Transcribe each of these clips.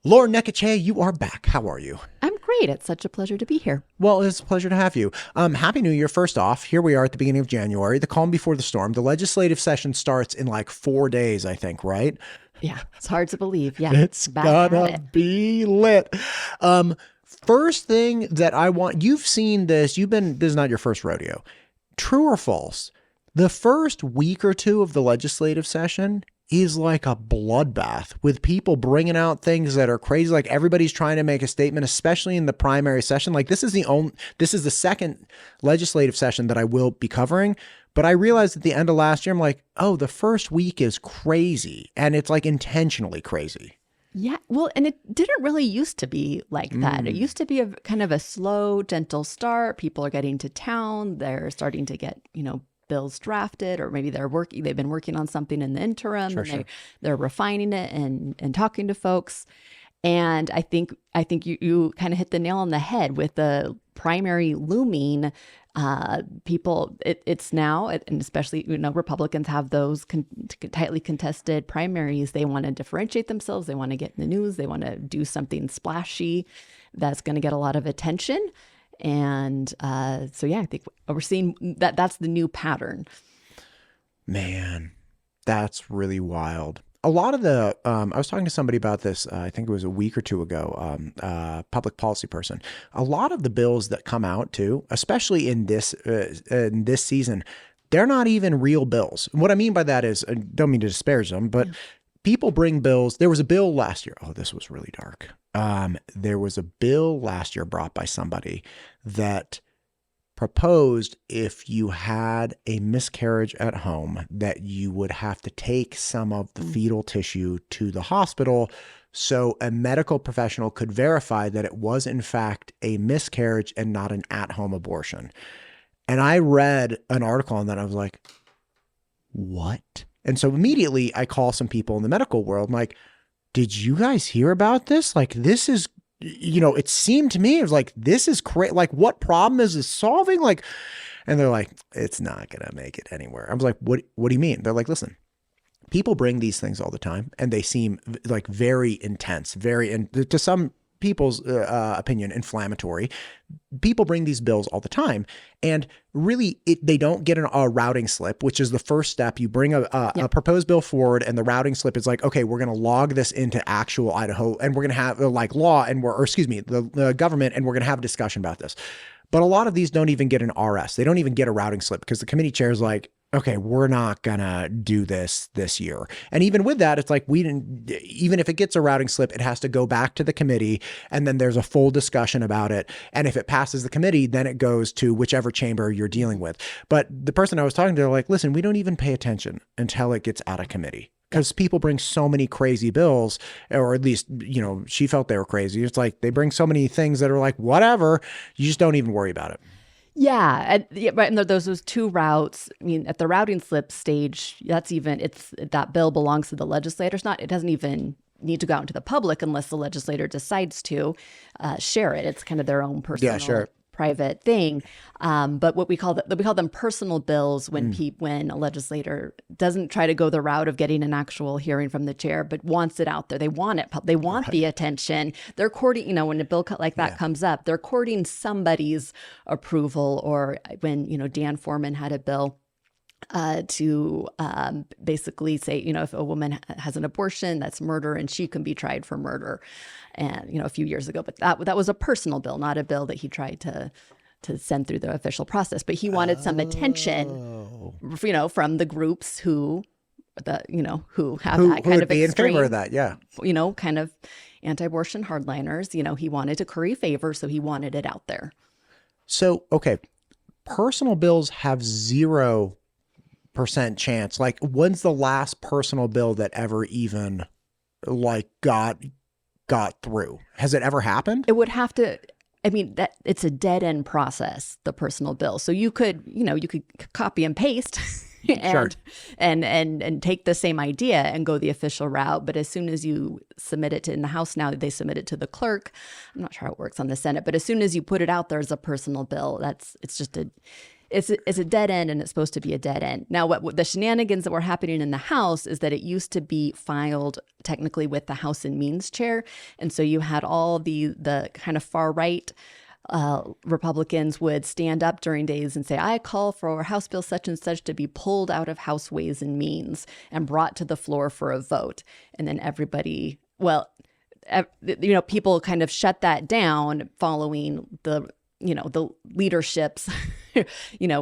Lauren Necochea, you are back. How are you? I'm great. It's such a pleasure to be here. Well, it's a pleasure to have you. Happy New Year. First off, here we are at the beginning of January, the calm before the storm. The legislative session starts in like 4 days, I think, right? Yeah, it's hard to believe. Yeah, It's back at gonna it. be lit. First thing that I want, you've seen this, this is not your first rodeo. True or false? The first week or two of the legislative session is like a bloodbath with people bringing out things that are crazy. Like everybody's trying to make a statement, especially in the primary session. Like this is the second legislative session that I will be covering. But I realized at the end of last year, I'm like, oh, the first week is crazy. And it's like intentionally crazy. Yeah, well, and it didn't really used to be like that. It used to be a kind of a slow, gentle start. People are getting to town. They're starting to get, bills drafted, or maybe they've been working on something in the interim, and they're refining it and talking to folks. And I think you kind of hit the nail on the head with the primary looming. It's now, and especially, Republicans have those tightly contested primaries. They want to differentiate themselves. They want to get in the news. They want to do something splashy that's going to get a lot of attention. And so, yeah, I think we're seeing that's the new pattern. Man, that's really wild. A lot of the, I was talking to somebody about this, I think it was a week or two ago, public policy person. A lot of the bills that come out too, especially in this season, they're not even real bills. What I mean by that is, I don't mean to disparage them, but people bring bills. There was a bill last year. Oh, this was really dark. There was a bill last year brought by somebody that proposed if you had a miscarriage at home that you would have to take some of the fetal tissue to the hospital so a medical professional could verify that it was in fact a miscarriage and not an at-home abortion. And I read an article on that. I was like, what? And so immediately I call some people in the medical world. I'm like, did you guys hear about this? Like, this is, it seemed to me, it was like, this is crazy. Like, what problem is this solving? Like, and they're like, it's not going to make it anywhere. I was like, what do you mean? They're like, listen, people bring these things all the time and they seem like very intense, and to some people's opinion, inflammatory. People bring these bills all the time, and really they don't get a routing slip, which is the first step. You bring a proposed bill forward, and the routing slip is like, okay, we're going to log this into actual Idaho, and we're going to have the government, and we're going to have a discussion about this. But a lot of these don't even get an RS. They don't even get a routing slip because the committee chair is like, okay, we're not gonna do this year. And even with that, it's like even if it gets a routing slip, it has to go back to the committee, and then there's a full discussion about it. And if it passes the committee, then it goes to whichever chamber you're dealing with. But the person I was talking to, they're like, listen, we don't even pay attention until it gets out of committee. Because people bring so many crazy bills, or at least, she felt they were crazy. It's like they bring so many things that are like, whatever, you just don't even worry about it. Yeah, right. And there's those two routes. I mean, at the routing slip stage, that bill belongs to the legislators. It doesn't even need to go out into the public unless the legislator decides to share it. It's kind of their own personal, private thing. But what we call them personal bills when a legislator doesn't try to go the route of getting an actual hearing from the chair, but wants it out there. They want it. They want the attention. They're courting. When a bill like that comes up, they're courting somebody's approval. Or when Dan Foreman had a bill to basically say, if a woman has an abortion, that's murder, and she can be tried for murder. And, a few years ago, but that was a personal bill, not a bill that he tried to send through the official process. But he wanted some attention, from the groups who have that kind of be extreme, in favor of that. Yeah. Kind of anti-abortion hardliners. He wanted to curry favor, so he wanted it out there. So, okay. Personal bills have 0% chance. Like, when's the last personal bill that ever even got through? Has it ever happened? It would have to. I mean, that it's a dead end process, the personal bill. So you could copy and paste and take the same idea and go the official route. But as soon as you submit it in the House now, they submit it to the clerk. I'm not sure how it works on the Senate, but as soon as you put it out there as a personal bill, it's it's a dead end, and it's supposed to be a dead end. Now, what the shenanigans that were happening in the House is that it used to be filed technically with the House and Means chair. And so you had all the kind of far right Republicans would stand up during days and say, I call for House Bill such and such to be pulled out of House Ways and Means and brought to the floor for a vote. And then everybody, people kind of shut that down following the leadership's,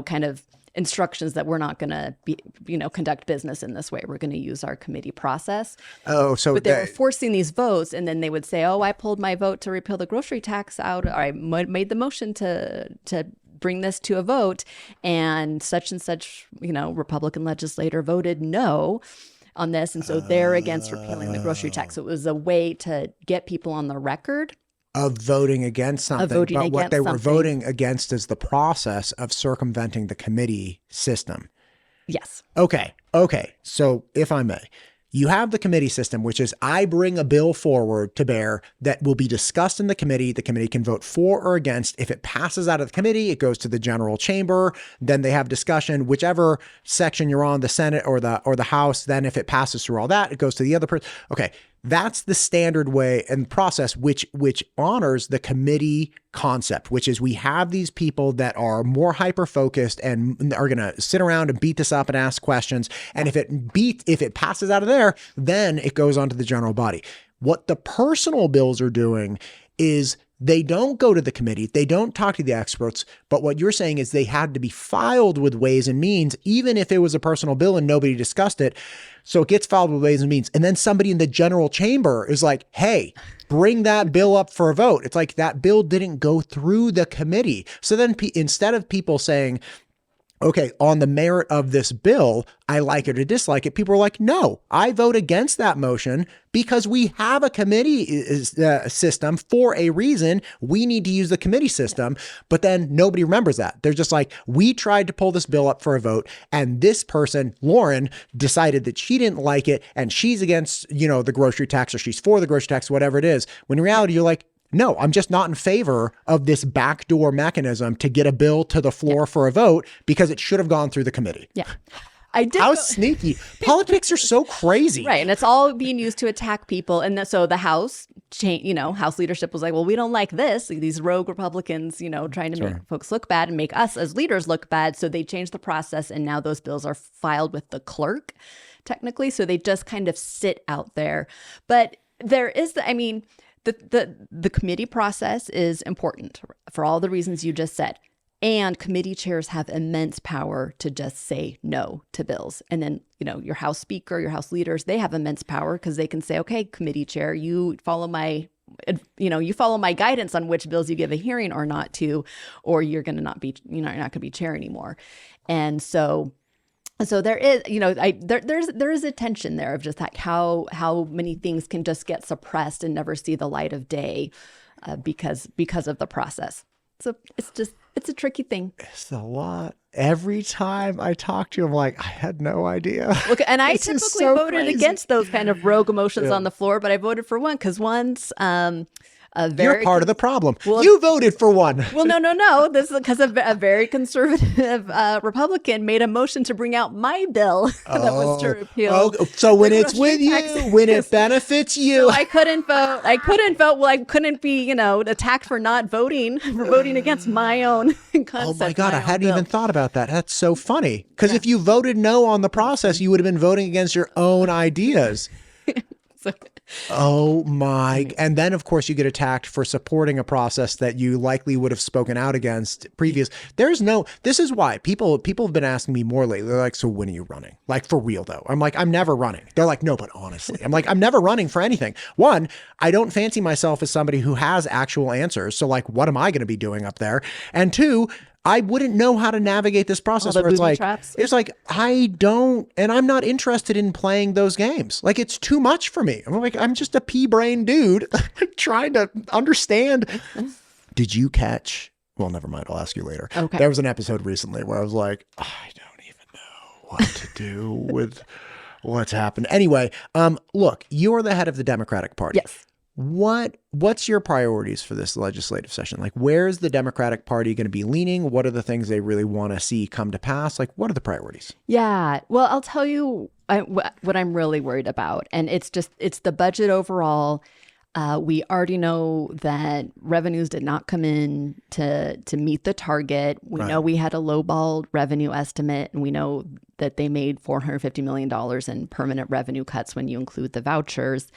kind of instructions that we're not going to be, conduct business in this way. We're going to use our committee process. Oh, so but they were forcing these votes, and then they would say, "Oh, I pulled my vote to repeal the grocery tax out, or I made the motion to bring this to a vote, and such, Republican legislator voted no on this, and so they're against repealing the grocery tax." So it was a way to get people on the record of voting against something, but what they were voting against is the process of circumventing the committee system. Yes. Okay. So if I may, you have the committee system, which is I bring a bill forward to bear that will be discussed in the committee. The committee can vote for or against. If it passes out of the committee, it goes to the general chamber. Then they have discussion, whichever section you're on, the Senate or the House. Then if it passes through all that, it goes to the other person. Okay. That's the standard way and process, which honors the committee concept, which is we have these people that are more hyper-focused and are going to sit around and beat this up and ask questions. And if it passes out of there, then it goes on to the general body. What the personal bills are doing is they don't go to the committee. They don't talk to the experts. But what you're saying is they had to be filed with Ways and Means, even if it was a personal bill and nobody discussed it. So it gets filed with Ways and Means. And then somebody in the general chamber is like, hey, bring that bill up for a vote. It's like that bill didn't go through the committee. So then instead of people saying, okay, on the merit of this bill, I like it or dislike it, people are like, no, I vote against that motion because we have a committee system for a reason. We need to use the committee system. But then nobody remembers that. They're just like, we tried to pull this bill up for a vote, and this person, Lauren, decided that she didn't like it and she's against, the grocery tax, or she's for the grocery tax, whatever it is. When in reality, you're like, no, I'm just not in favor of this backdoor mechanism to get a bill to the floor for a vote because it should have gone through the committee. Yeah. I did. How sneaky. Politics are so crazy. Right. And it's all being used to attack people. And so the House, House leadership was like, well, we don't like this. These rogue Republicans, trying to make folks look bad and make us as leaders look bad. So they changed the process. And now those bills are filed with the clerk, technically. So they just kind of sit out there. But there is, the committee process is important for all the reasons you just said. And committee chairs have immense power to just say no to bills. And then, your House Speaker, your House leaders, they have immense power because they can say, okay, committee chair, you follow my guidance on which bills you give a hearing or not to, or you're going to not be, you're not going to be chair anymore. And so there is, there is a tension there of just like how many things can just get suppressed and never see the light of day because of the process. So it's a tricky thing. It's a lot. Every time I talk to you, I'm like, I had no idea. Look, and I typically voted against those kind of rogue emotions on the floor, but I voted for one because one's you're part of the problem. Well, you voted for one. Well, no. This is because a very conservative Republican made a motion to bring out my bill that was to repeal. Oh, so when it's with you, when it benefits you. So I couldn't vote. Well, I couldn't be, attacked for not voting, for voting against my own concept. Oh my God, I hadn't even thought about that. That's so funny. Because if you voted no on the process, you would have been voting against your own ideas. Oh my. And then of course you get attacked for supporting a process that you likely would have spoken out against previous. This is why people have been asking me more lately. They're like, so when are you running? Like for real though. I'm like, I'm never running. They're like, no, but honestly, I'm like, I'm never running for anything. One, I don't fancy myself as somebody who has actual answers. So like, what am I going to be doing up there? And two, I wouldn't know how to navigate this process where it's like, I don't, and I'm not interested in playing those games. Like it's too much for me. I'm just a pea-brain dude trying to understand. Did you catch, well, never mind. I'll ask you later. Okay. There was an episode recently where I was like, I don't even know what to do with what's happened. Anyway, look, you're the head of the Democratic Party. Yes. What's your priorities for this legislative session? Like, where's the Democratic Party going to be leaning? What are the things they really want to see come to pass? Like, what are the priorities? Yeah. Well, I'll tell you what I'm really worried about. And it's the budget overall. We already know that revenues did not come in to meet the target. We know we had a lowballed revenue estimate, and we know that they made $450 million in permanent revenue cuts when you include the vouchers.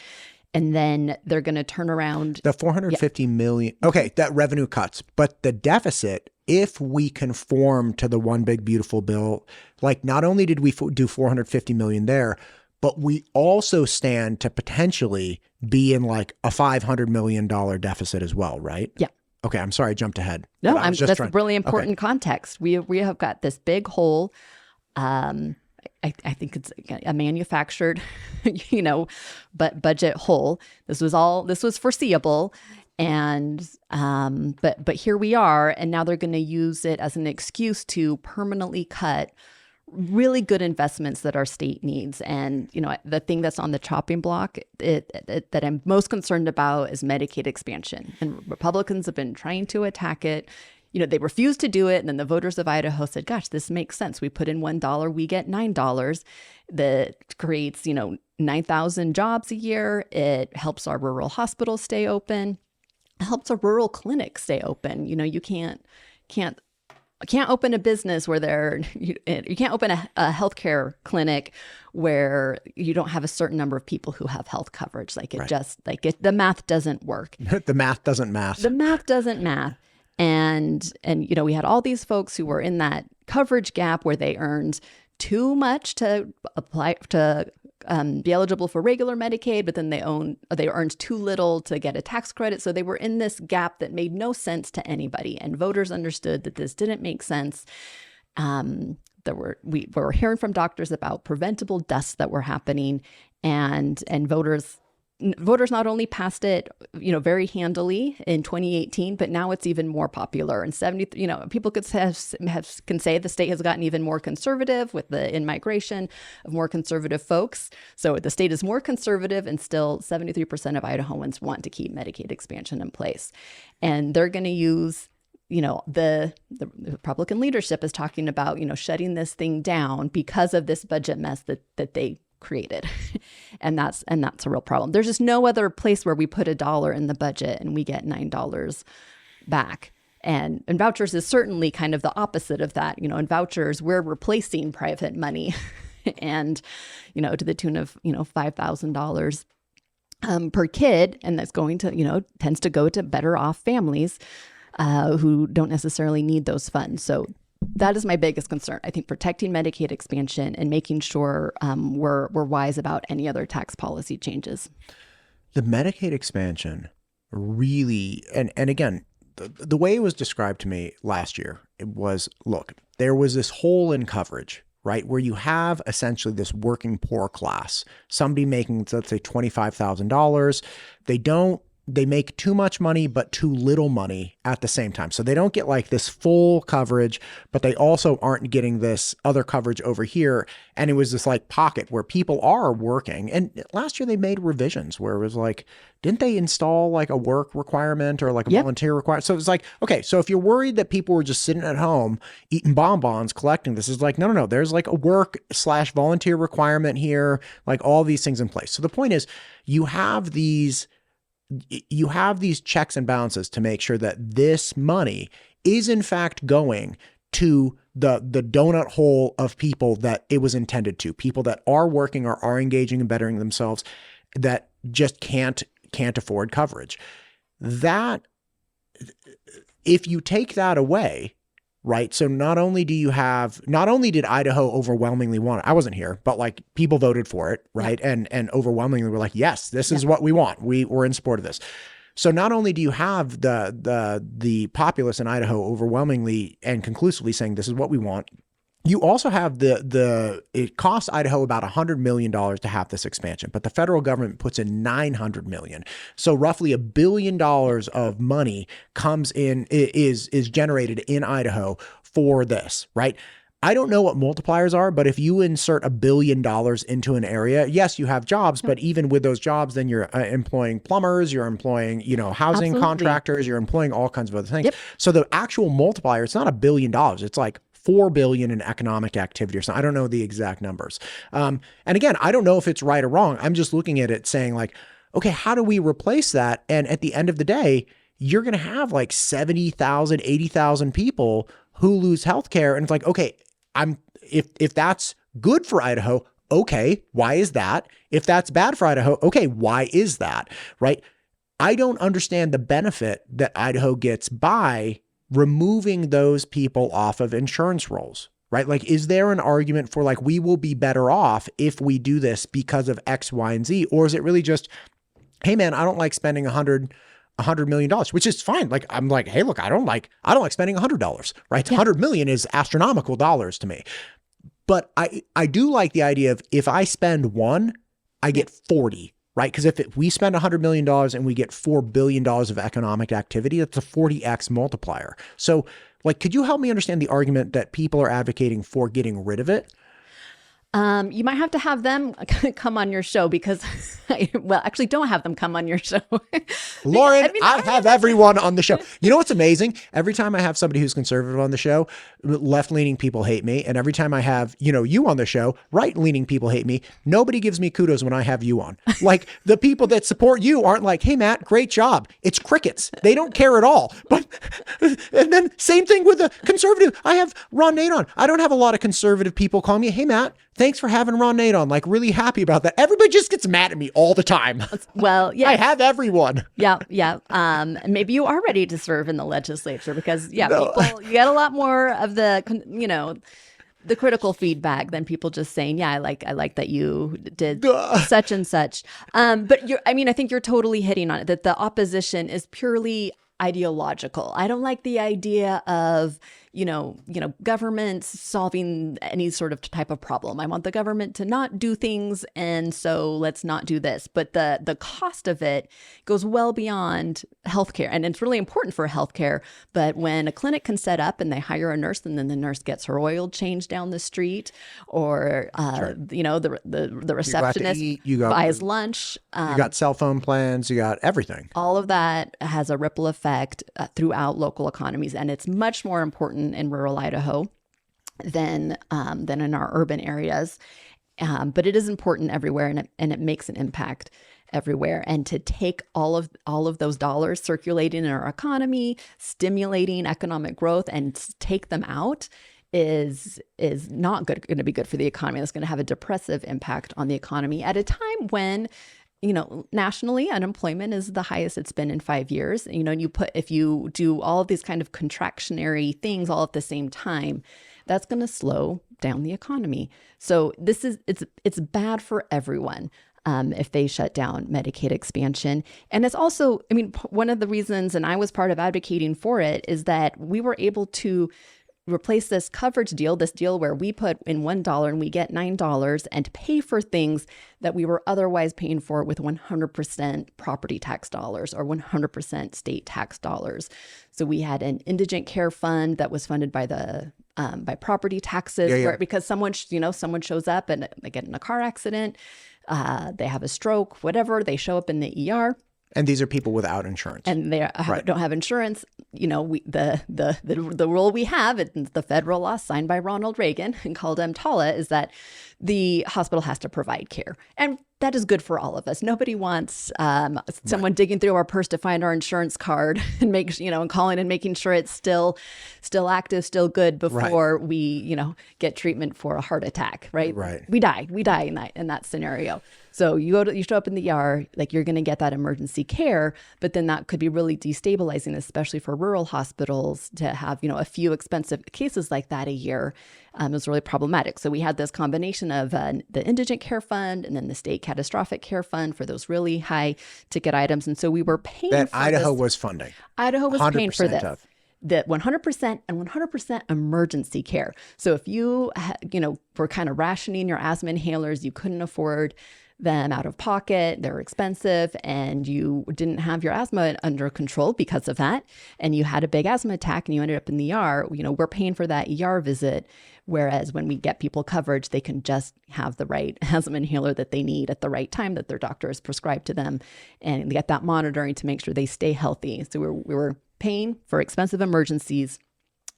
And then they're going to turn around. The 450 million. Okay, that revenue cuts. But the deficit, if we conform to the one big beautiful bill, like not only did we do 450 million there, but we also stand to potentially be in like a $500 million deficit as well, right? Yeah. Okay, I'm sorry I jumped ahead. No, that's really important context. We have got this big hole. I think it's a manufactured, but budget hole. This was foreseeable. And but here we are, and now they're going to use it as an excuse to permanently cut really good investments that our state needs. And the thing that's on the chopping block that I'm most concerned about is Medicaid expansion. And Republicans have been trying to attack it. They refused to do it. And then the voters of Idaho said, gosh, this makes sense. We put in $1, we get $9. That creates, 9,000 jobs a year. It helps our rural hospitals stay open. It helps a rural clinic stay open. You can't open a business where you can't open a healthcare clinic where you don't have a certain number of people who have health coverage. The math doesn't work. The math doesn't math. The math doesn't math. And we had all these folks who were in that coverage gap where they earned too much to apply to be eligible for regular Medicaid, but then they earned too little to get a tax credit. So they were in this gap that made no sense to anybody. And voters understood that this didn't make sense. We were hearing from doctors about preventable deaths that were happening, and voters not only passed it, very handily in 2018, but now it's even more popular. And people can say the state has gotten even more conservative with the in-migration of more conservative folks. So the state is more conservative, and still 73% of Idahoans want to keep Medicaid expansion in place. And they're going to use, the Republican leadership is talking about, shutting this thing down because of this budget mess that they created. And that's a real problem. There's just no other place where we put $1 in the budget and we get $9 back. And vouchers is certainly kind of the opposite of that. In vouchers, we're replacing private money and, to the tune of, $5,000 per kid. And that's going to, tends to go to better off families who don't necessarily need those funds. So that is my biggest concern. I think protecting Medicaid expansion and making sure we're wise about any other tax policy changes. The Medicaid expansion really, and again, the way it was described to me last year, it was, look, there was this hole in coverage, right, where you have essentially this working poor class, somebody making, let's say, $25,000. They make too much money, but too little money at the same time. So they don't get like this full coverage, but they also aren't getting this other coverage over here. And it was this like pocket where people are working. And last year they made revisions where it was like, didn't they install like a work requirement or like a volunteer requirement? So it was like, okay, so if you're worried that people were just sitting at home eating bonbons, collecting this, is like, no. There's like a work/volunteer requirement here, like all these things in place. So the point is, you have these checks and balances to make sure that this money is in fact going to the donut hole of people that it was intended to, people that are working or are engaging and bettering themselves that just can't afford coverage. That, if you take that away, right? So not only did Idaho overwhelmingly want it, I wasn't here, but like people voted for it, right? And overwhelmingly were like, yes, this is what we want. We're in support of this. So not only do you have the populace in Idaho overwhelmingly and conclusively saying this is what we want, you also have it costs Idaho about $100 million to have this expansion, but the federal government puts in $900 million. So roughly $1 billion of money is generated in Idaho for this, right? I don't know what multipliers are, but if you insert $1 billion into an area, yes, you have jobs, but even with those jobs, then you're employing plumbers, you're employing, housing Absolutely. contractors, you're employing all kinds of other things. Yep. So the actual multiplier, it's not $1 billion. It's like 4 billion in economic activity or something. I don't know the exact numbers. And again, I don't know if it's right or wrong. I'm just looking at it saying like, okay, how do we replace that? And at the end of the day, you're going to have like 70,000, 80,000 people who lose healthcare. And it's like, okay, if that's good for Idaho, okay, why is that? If that's bad for Idaho, okay, why is that? Right? I don't understand the benefit that Idaho gets by removing those people off of insurance rolls, right? Like, is there an argument for like, we will be better off if we do this because of X, Y, and Z? Or is it really just, hey man, I don't like spending $100 million, which is fine. Like, I'm like, hey, look, I don't like spending $100, right? Yeah. 100 million is astronomical dollars to me. But I do like the idea of if I spend one, I get 40, right? Because if we spend $100 million and we get $4 billion of economic activity, that's a 40x multiplier. So like, could you help me understand the argument that people are advocating for getting rid of it? You might have to have them come on your show because, actually don't have them come on your show. Lauren, I have everyone on the show. You know what's amazing? Every time I have somebody who's conservative on the show, left-leaning people hate me. And every time I have, you on the show, right-leaning people hate me. Nobody gives me kudos when I have you on. Like the people that support you aren't like, hey, Matt, great job. It's crickets. They don't care at all. But, and then same thing with the conservative. I have Ron Nate on. I don't have a lot of conservative people call me, hey, Matt, thanks for having Ron Nate on. Like, really happy about that. Everybody just gets mad at me all the time. Well, yeah. I have everyone. Yeah. Maybe you are ready to serve in the legislature because, people, you get a lot more of the, the critical feedback than people just saying, yeah, I like that you did such and such. But I think you're totally hitting on it, that the opposition is purely ideological. I don't like the idea of, government solving any sort of type of problem. I want the government to not do things, and so let's not do this. But the cost of it goes well beyond healthcare, and it's really important for healthcare. But when a clinic can set up and they hire a nurse, and then the nurse gets her oil changed down the street, or Sure. the receptionist buys lunch. You got cell phone plans. You got everything. All of that has a ripple effect throughout local economies, and it's much more important in rural Idaho than in our urban areas. But it is important everywhere, and it makes an impact everywhere. And to take all of those dollars circulating in our economy, stimulating economic growth, and take them out is not going to be good for the economy. That's going to have a depressive impact on the economy at a time when, nationally, unemployment is the highest it's been in 5 years. If you do all of these kind of contractionary things all at the same time, that's going to slow down the economy. So it's bad for everyone if they shut down Medicaid expansion. And it's also, one of the reasons, and I was part of advocating for it, is that we were able to replace this coverage deal, this deal where we put in $1 and we get $9 and pay for things that we were otherwise paying for with 100% property tax dollars or 100% state tax dollars. So we had an indigent care fund that was funded by by property taxes, where, because someone shows up and they get in a car accident, they have a stroke, whatever, they show up in the ER. And these are people without insurance. And they don't have insurance. The rule we have, it's the federal law signed by Ronald Reagan and called EMTALA, is that the hospital has to provide care. And that is good for all of us. Nobody wants someone digging through our purse to find our insurance card and and calling and making sure it's still active, still good before we, get treatment for a heart attack, right? Right. We die in that scenario. So you show up in the ER, like you're going to get that emergency care, but then that could be really destabilizing, especially for rural hospitals to have, a few expensive cases like that a year. It was really problematic. So we had this combination of the indigent care fund and then the state catastrophic care fund for those really high ticket items. And so we were paying that for Idaho this. was funding. Idaho was paying for this. The 100% and 100% emergency care. So if you, were kind of rationing your asthma inhalers, you couldn't afford them out of pocket. They're expensive, and you didn't have your asthma under control because of that, and you had a big asthma attack and you ended up in the ER, we're paying for that ER visit. Whereas when we get people coverage, they can just have the right asthma inhaler that they need at the right time that their doctor has prescribed to them, and get that monitoring to make sure they stay healthy. So we were paying for expensive emergencies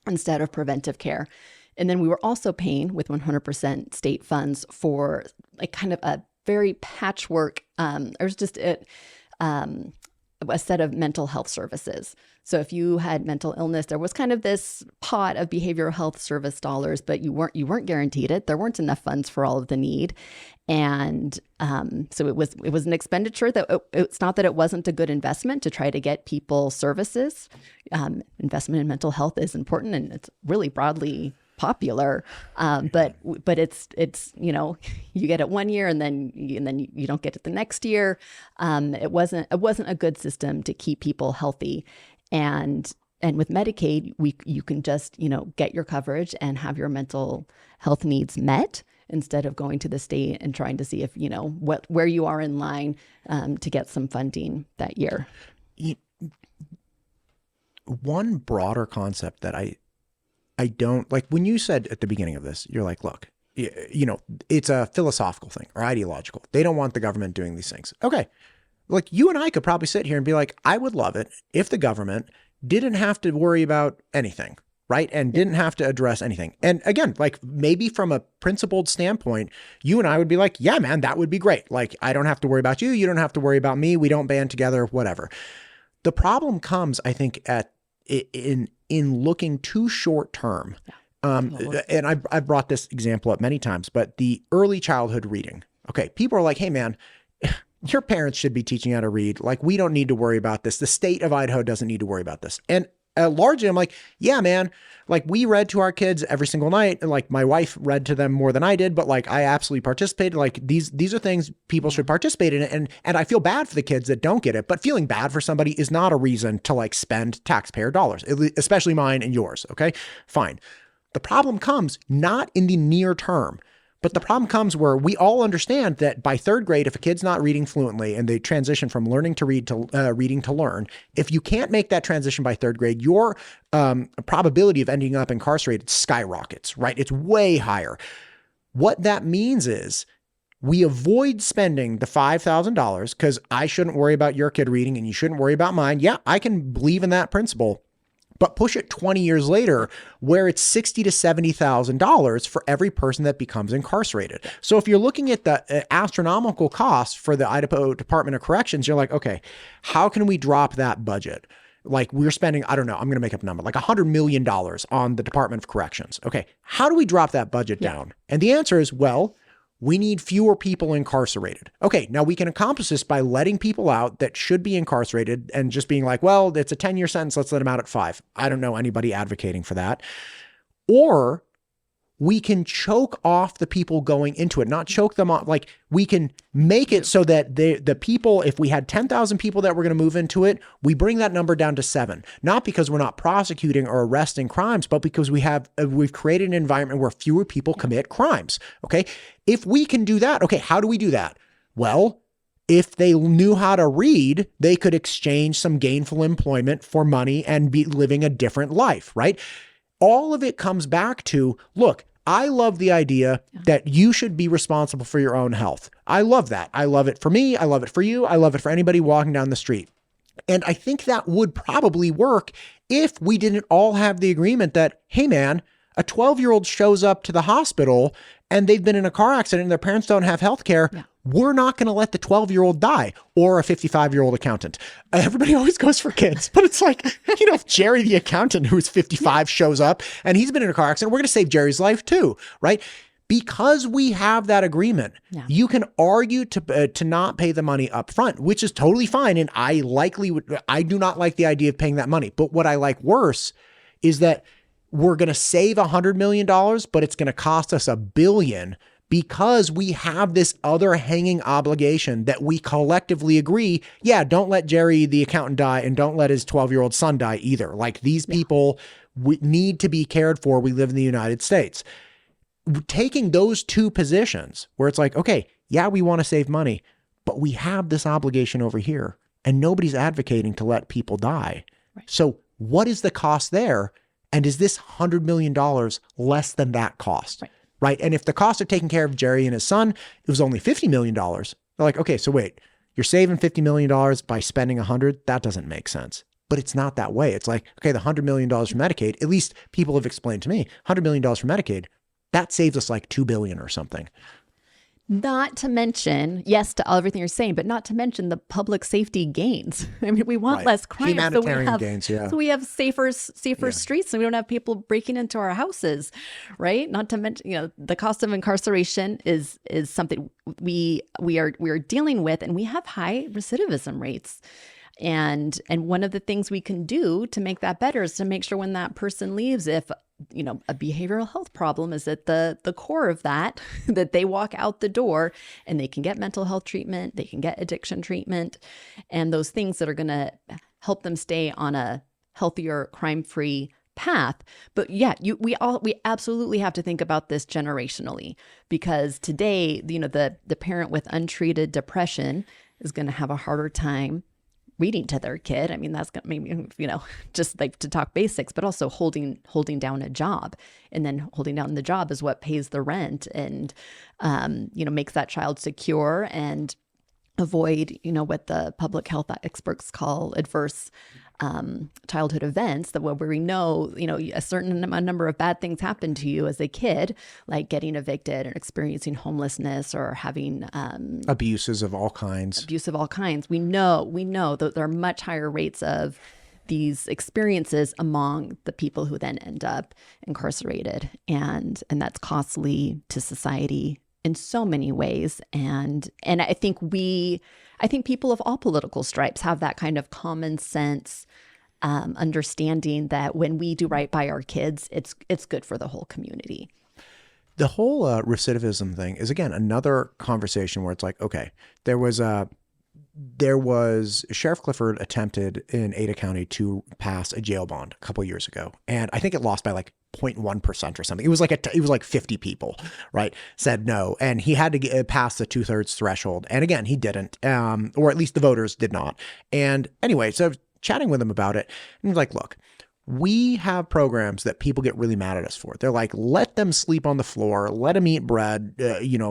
instead of preventive care. And then we were also paying with 100% state funds for like kind of a very patchwork, there's just a set of mental health services. So if you had mental illness, there was kind of this pot of behavioral health service dollars, but you weren't guaranteed it. There weren't enough funds for all of the need. And so it was an expenditure that it's not that it wasn't a good investment to try to get people services. Investment in mental health is important, and it's really broadly popular. But it's you get it one year and then you don't get it the next year. It wasn't a good system to keep people healthy. And with Medicaid, you can just, get your coverage and have your mental health needs met instead of going to the state and trying to see if, where you are in line to get some funding that year. One broader concept that I don't like, when you said at the beginning of this, you're like, look, it's a philosophical thing or ideological. They don't want the government doing these things. Okay. Like you and I could probably sit here and be like, I would love it if the government didn't have to worry about anything, right? And didn't have to address anything. And again, like maybe from a principled standpoint, you and I would be like, yeah, man, that would be great. Like, I don't have to worry about you. You don't have to worry about me. We don't band together, whatever. The problem comes, I think, in looking too short term. And I've brought this example up many times, but the early childhood reading. Okay. People are like, hey man, your parents should be teaching you how to read. Like, we don't need to worry about this. The state of Idaho doesn't need to worry about this. And largely I'm like, yeah, man, like we read to our kids every single night. And like my wife read to them more than I did, but like I absolutely participated. Like these are things people should participate in. And I feel bad for the kids that don't get it, but feeling bad for somebody is not a reason to like spend taxpayer dollars, especially mine and yours. Okay, fine. The problem comes not in the near term, but the problem comes where we all understand that by third grade, if a kid's not reading fluently and they transition from learning to read to reading to learn, if you can't make that transition by third grade, your probability of ending up incarcerated skyrockets, right? It's way higher. What that means is we avoid spending the $5,000 because I shouldn't worry about your kid reading and you shouldn't worry about mine. Yeah, I can believe in that principle. But push it 20 years later where it's $60,000 to $70,000 for every person that becomes incarcerated. So if you're looking at the astronomical cost for the Idaho Department of Corrections, you're like, okay, how can we drop that budget? Like we're spending, I don't know, I'm going to make up a number, like $100 million on the Department of Corrections. Okay, how do we drop that budget down? And the answer is, well, we need fewer people incarcerated. Okay, now we can accomplish this by letting people out that should be incarcerated and just being like, well, it's a 10-year sentence. Let's let them out at 5. I don't know anybody advocating for that. Or we can choke off the people going into it, not choke them off. Like we can make it so that the people, if we had 10,000 people that were going to move into it, we bring that number down to 7, not because we're not prosecuting or arresting crimes, but because we've created an environment where fewer people commit crimes. Okay. If we can do that, okay, how do we do that? Well, if they knew how to read, they could exchange some gainful employment for money and be living a different life, right? All of it comes back to, look, I love the idea that you should be responsible for your own health. I love that. I love it for me. I love it for you. I love it for anybody walking down the street. And I think that would probably work if we didn't all have the agreement that, hey man, a 12-year-old shows up to the hospital and they've been in a car accident and their parents don't have health care. Yeah. We're not going to let the 12-year-old die, or a 55-year-old accountant. Everybody always goes for kids, but it's like, if Jerry, the accountant who's 55 shows up and he's been in a car accident, we're going to save Jerry's life too, right? Because we have that agreement, you can argue to not pay the money up front, which is totally fine. And I do not like the idea of paying that money. But what I like worse is that we're going to save $100 million, but it's going to cost us $1 billion because we have this other hanging obligation that we collectively agree, don't let Jerry, the accountant, die, and don't let his 12-year-old son die either. Like these people need to be cared for. We live in the United States. taking those two positions where it's like, okay, yeah, we want to save money, but we have this obligation over here and nobody's advocating to let people die. Right. So what is the cost there? And is this $100 million less than that cost? Right. And if the cost of taking care of Jerry and his son, it was only $50 million. They're like, okay, so wait, you're saving $50 million by spending 100. That doesn't make sense. But it's not that way. It's like, okay, the $100 million for Medicaid, at least people have explained to me, $100 million for Medicaid, that saves us like $2 billion or something. Not to mention, yes, to everything you're saying, but not to mention the public safety gains. I mean, we want less crime. Humanitarian gains, yeah. So we have safer streets, and we don't have people breaking into our houses, right? Not to mention, the cost of incarceration is something we are dealing with, and we have high recidivism rates. And one of the things we can do to make that better is to make sure when that person leaves, if a behavioral health problem is at the core of that, that they walk out the door and they can get mental health treatment, they can get addiction treatment, and those things that are going to help them stay on a healthier, crime-free path. But yeah, we absolutely have to think about this generationally, because today, the parent with untreated depression is going to have a harder time reading to their kid. I mean, that's going to maybe, just like to talk basics, but also holding down a job. And then holding down the job is what pays the rent and, makes that child secure and avoid, what the public health experts call adverse childhood events, that where we know, a certain number of bad things happen to you as a kid, like getting evicted and experiencing homelessness or having abuses of all kinds. We know that there are much higher rates of these experiences among the people who then end up incarcerated, and that's costly to society in so many ways. And I think people of all political stripes have that kind of common sense understanding that when we do right by our kids, it's good for the whole community. The whole recidivism thing is, again, another conversation where it's like, okay, there was Sheriff Clifford attempted in Ada County to pass a jail bond a couple of years ago, and I think it lost by like 0.1% or something. It was like 50 people, right, said no, and he had to pass the 2/3 threshold. And again, he didn't, or at least the voters did not. And anyway, so I was chatting with him about it, and he's like, look, we have programs that people get really mad at us for. They're like, let them sleep on the floor, let them eat bread,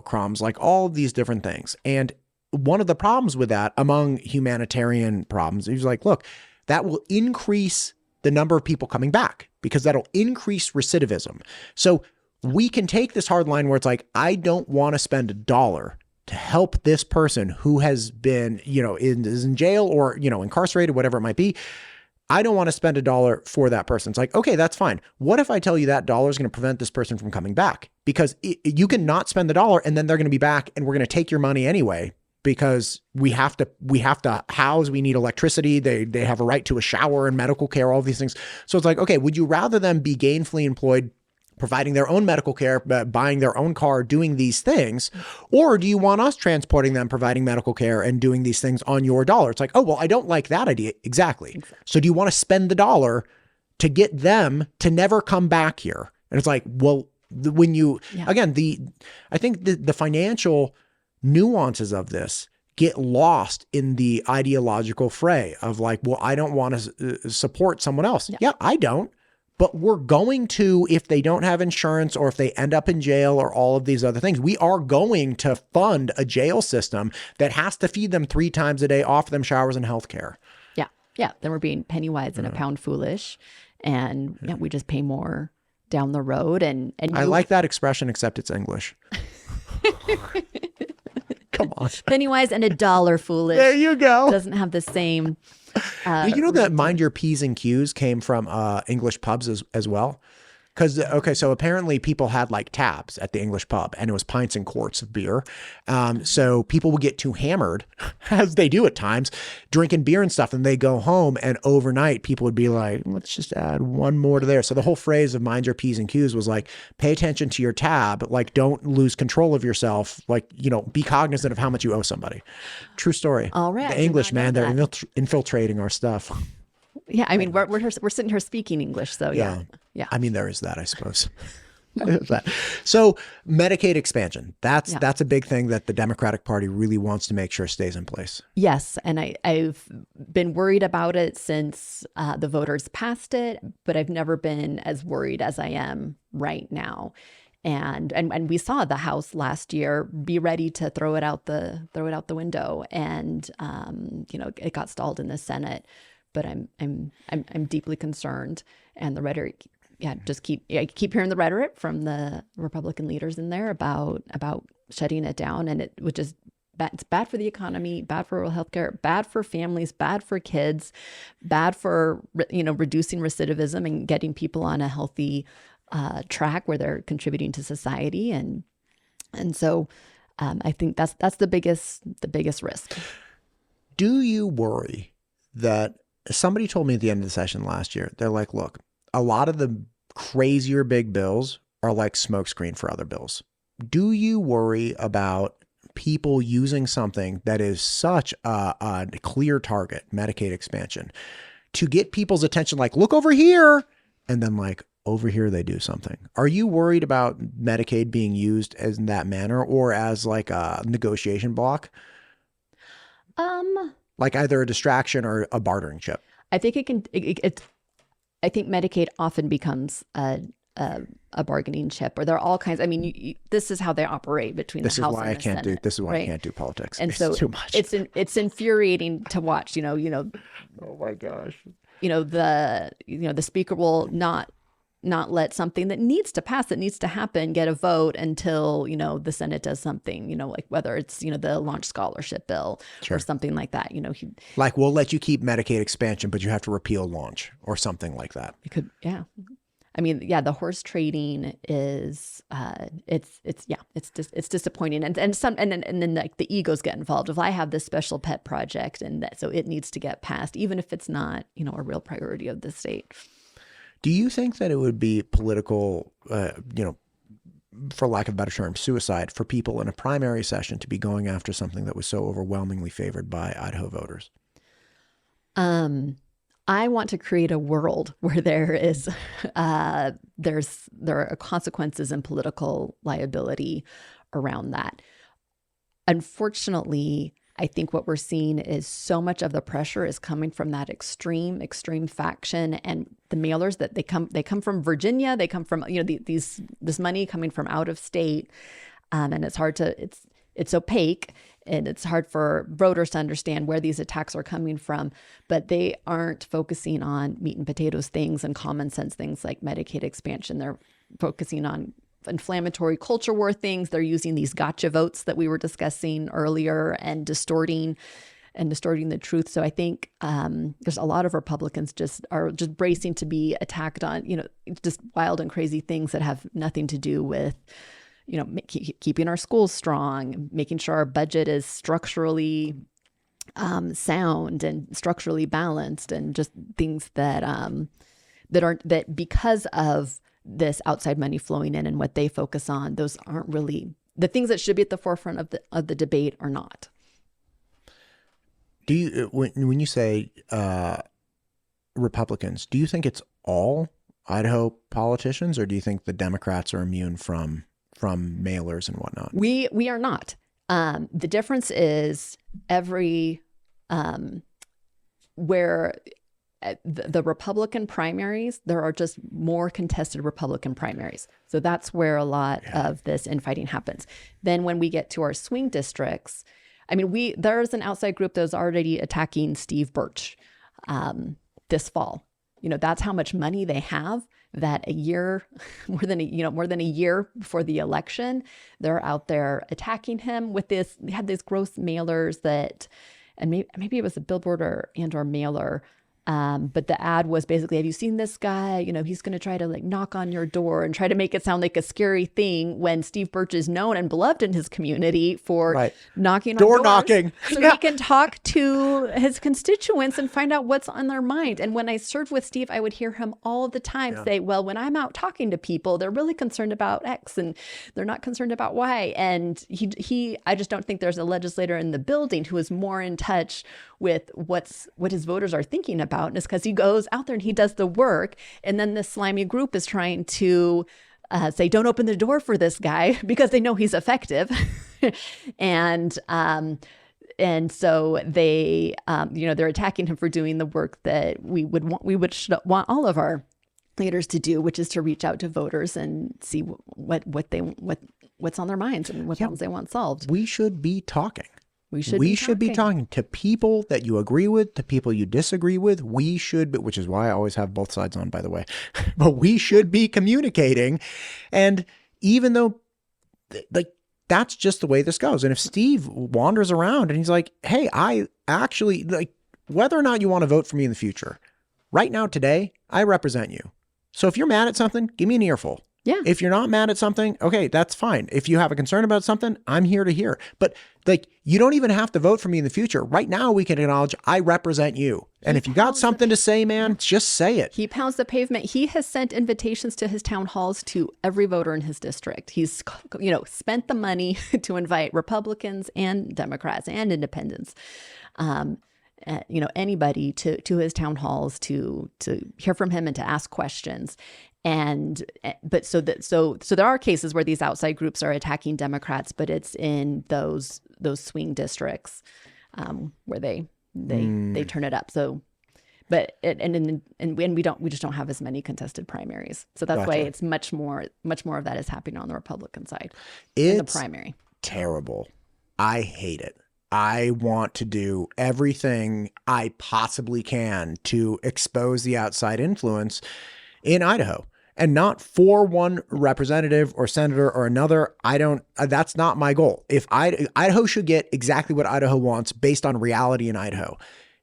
crumbs, like all of these different things. And one of the problems with that, among humanitarian problems, he's like, look, that will increase the number of people coming back because that'll increase recidivism. So we can take this hard line where it's like, I don't want to spend $1 to help this person who has been, is in jail or, incarcerated, whatever it might be. I don't want to spend $1 for that person. It's like, okay, that's fine. What if I tell you that $1 is going to prevent this person from coming back? Because you can not spend the $1 and then they're going to be back and we're going to take your money anyway, because we have to house, we need electricity. They have a right to a shower and medical care, all these things. So it's like, okay, would you rather them be gainfully employed, providing their own medical care, buying their own car, doing these things? Or do you want us transporting them, providing medical care and doing these things on your dollar? It's like, oh, well, I don't like that idea. Exactly. So do you want to spend the $1 to get them to never come back here? And it's like, well, again, I think the financial nuances of this get lost in the ideological fray of like, well, I don't want to support someone else. Yeah, I don't. But we're going to, if they don't have insurance or if they end up in jail or all of these other things, we are going to fund a jail system that has to feed them 3 times a day, offer them showers and health care. Yeah. Yeah. Then we're being penny wise and a pound foolish. And we just pay more down the road. And I like that expression, except it's English. Come on. Penny wise and $1 foolish. There you go. Doesn't have the same. You know that mind your P's and Q's came from English pubs as well? Because, okay, so apparently people had like tabs at the English pub and it was pints and quarts of beer. So people would get too hammered, as they do at times, drinking beer and stuff. And they go home and overnight people would be like, let's just add one more to there. So the whole phrase of mind your P's and Q's was like, pay attention to your tab. Like, don't lose control of yourself. Like, be cognizant of how much you owe somebody. True story. All right. The English, man, they're infiltrating our stuff. Yeah, I mean, we're sitting here speaking English, so yeah. I mean, there is that, I suppose. So Medicaid expansion, Yeah. that's a big thing that the Democratic Party really wants to make sure stays in place. Yes, and I've been worried about it since the voters passed it, but I've never been as worried as I am right now. And we saw the House last year be ready to throw it out the window, and it got stalled in the Senate. But I'm deeply concerned, and the rhetoric, I keep hearing the rhetoric from the Republican leaders in there about shutting it down, and it would just it's bad for the economy, bad for rural healthcare, bad for families, bad for kids, bad for reducing recidivism and getting people on a healthy track where they're contributing to society, and so I think that's the biggest risk. Do you worry that somebody told me at the end of the session last year, they're like, look, a lot of the crazier big bills are like smokescreen for other bills. Do you worry about people using something that is such a clear target, Medicaid expansion, to get people's attention, like, look over here, and then like over here they do something? Are you worried about Medicaid being used as in that manner, or as like a negotiation block? Like either a distraction or a bartering chip? I think I think Medicaid often becomes a bargaining chip, or there are all kinds. I mean, this is how they operate between the House and the Senate. This is why right? I can't do politics. And it's so too much. It's infuriating to watch. Oh my gosh. The speaker will not let something that needs to pass, that needs to happen, get a vote until, the Senate does something, like whether it's, the launch scholarship bill or something like that. Like, we'll let you keep Medicaid expansion, but you have to repeal launch or something like that. It could, yeah. I mean, yeah, the horse trading is, it's disappointing. And then like the egos get involved. If I have this special pet project so it needs to get passed, even if it's not, a real priority of the state. Do you think that it would be political, for lack of a better term, suicide for people in a primary session to be going after something that was so overwhelmingly favored by Idaho voters? I want to create a world where there are consequences and political liability around that. Unfortunately, I think what we're seeing is so much of the pressure is coming from that extreme faction, and the mailers that they come from Virginia, they come from this money coming from out of state, and it's opaque, and it's hard for voters to understand where these attacks are coming from, but they aren't focusing on meat and potatoes things and common sense things like Medicaid expansion. They're focusing on inflammatory culture war things. They're using these gotcha votes that we were discussing earlier and distorting the truth. So I think there's a lot of Republicans are bracing to be attacked on, just wild and crazy things that have nothing to do with, keeping our schools strong, making sure our budget is structurally sound and structurally balanced, and just things that because of this outside money flowing in and what they focus on, those aren't really the things that should be at the forefront of the debate, are not. Do you, when you say Republicans, do you think it's all Idaho politicians, or do you think the Democrats are immune from mailers and whatnot? We are not. The difference is where the Republican primaries, there are just more contested Republican primaries. So that's where a lot of this infighting happens. Then when we get to our swing districts, I mean, there's an outside group that was already attacking Steve Birch this fall. That's how much money they have, that more than a year before the election, they're out there attacking him with this. They had these gross mailers and maybe it was a billboard or mailer. But the ad was basically, have you seen this guy? He's going to try to knock on your door and try to make it sound like a scary thing, when Steve Birch is known and beloved in his community for knocking on door doors, knocking, so he can talk to his constituents and find out what's on their mind. And when I served with Steve, I would hear him all the time say, well, when I'm out talking to people, they're really concerned about X and they're not concerned about Y. And I just don't think there's a legislator in the building who is more in touch with what his voters are thinking about. And it's because he goes out there and he does the work, and then this slimy group is trying to say, don't open the door for this guy because they know he's effective. and so they, they're attacking him for doing the work that we would want all of our leaders to do, which is to reach out to voters and see what's on their minds and what problems they want solved. We should be talking. We should be talking to people that you agree with, to people you disagree with. We should be, which is why I always have both sides on, by the way. But we should be communicating. And even though, like, that's just the way this goes. And if Steve wanders around and he's like, hey, I actually, like, whether or not you want to vote for me in the future, right now, today, I represent you. So if you're mad at something, give me an earful. Yeah. If you're not mad at something, okay, that's fine. If you have a concern about something, I'm here to hear. But like, you don't even have to vote for me in the future. Right now, we can acknowledge I represent you. And if you got something to say, man, just say it. He pounds the pavement. He has sent invitations to his town halls to every voter in his district. He's, spent the money to invite Republicans and Democrats and independents. Anybody to his town halls to hear from him and to ask questions. But there are cases where these outside groups are attacking Democrats, but it's in those swing districts where they turn it up. So, but we just don't have as many contested primaries. So that's why it's much more of that is happening on the Republican side in the primary. Terrible. I hate it. I want to do everything I possibly can to expose the outside influence in Idaho. And not for one representative or senator or another. That's not my goal. If Idaho should get exactly what Idaho wants based on reality in Idaho.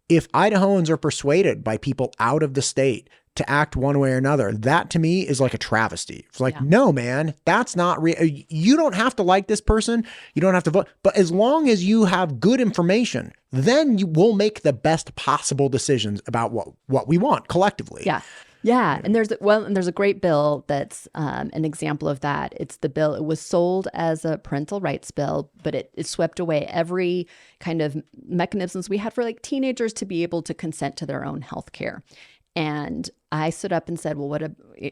If Idahoans are persuaded by people out of the state to act one way or another, that to me is like a travesty. It's like, no, man, that's not real. You don't have to like this person. You don't have to vote. But as long as you have good information, then you will make the best possible decisions about what we want collectively. Yeah. Yeah. And there's a great bill that's an example of that. It's the bill. It was sold as a parental rights bill, but it swept away every kind of mechanisms we had for like teenagers to be able to consent to their own health care. And I stood up and said, well,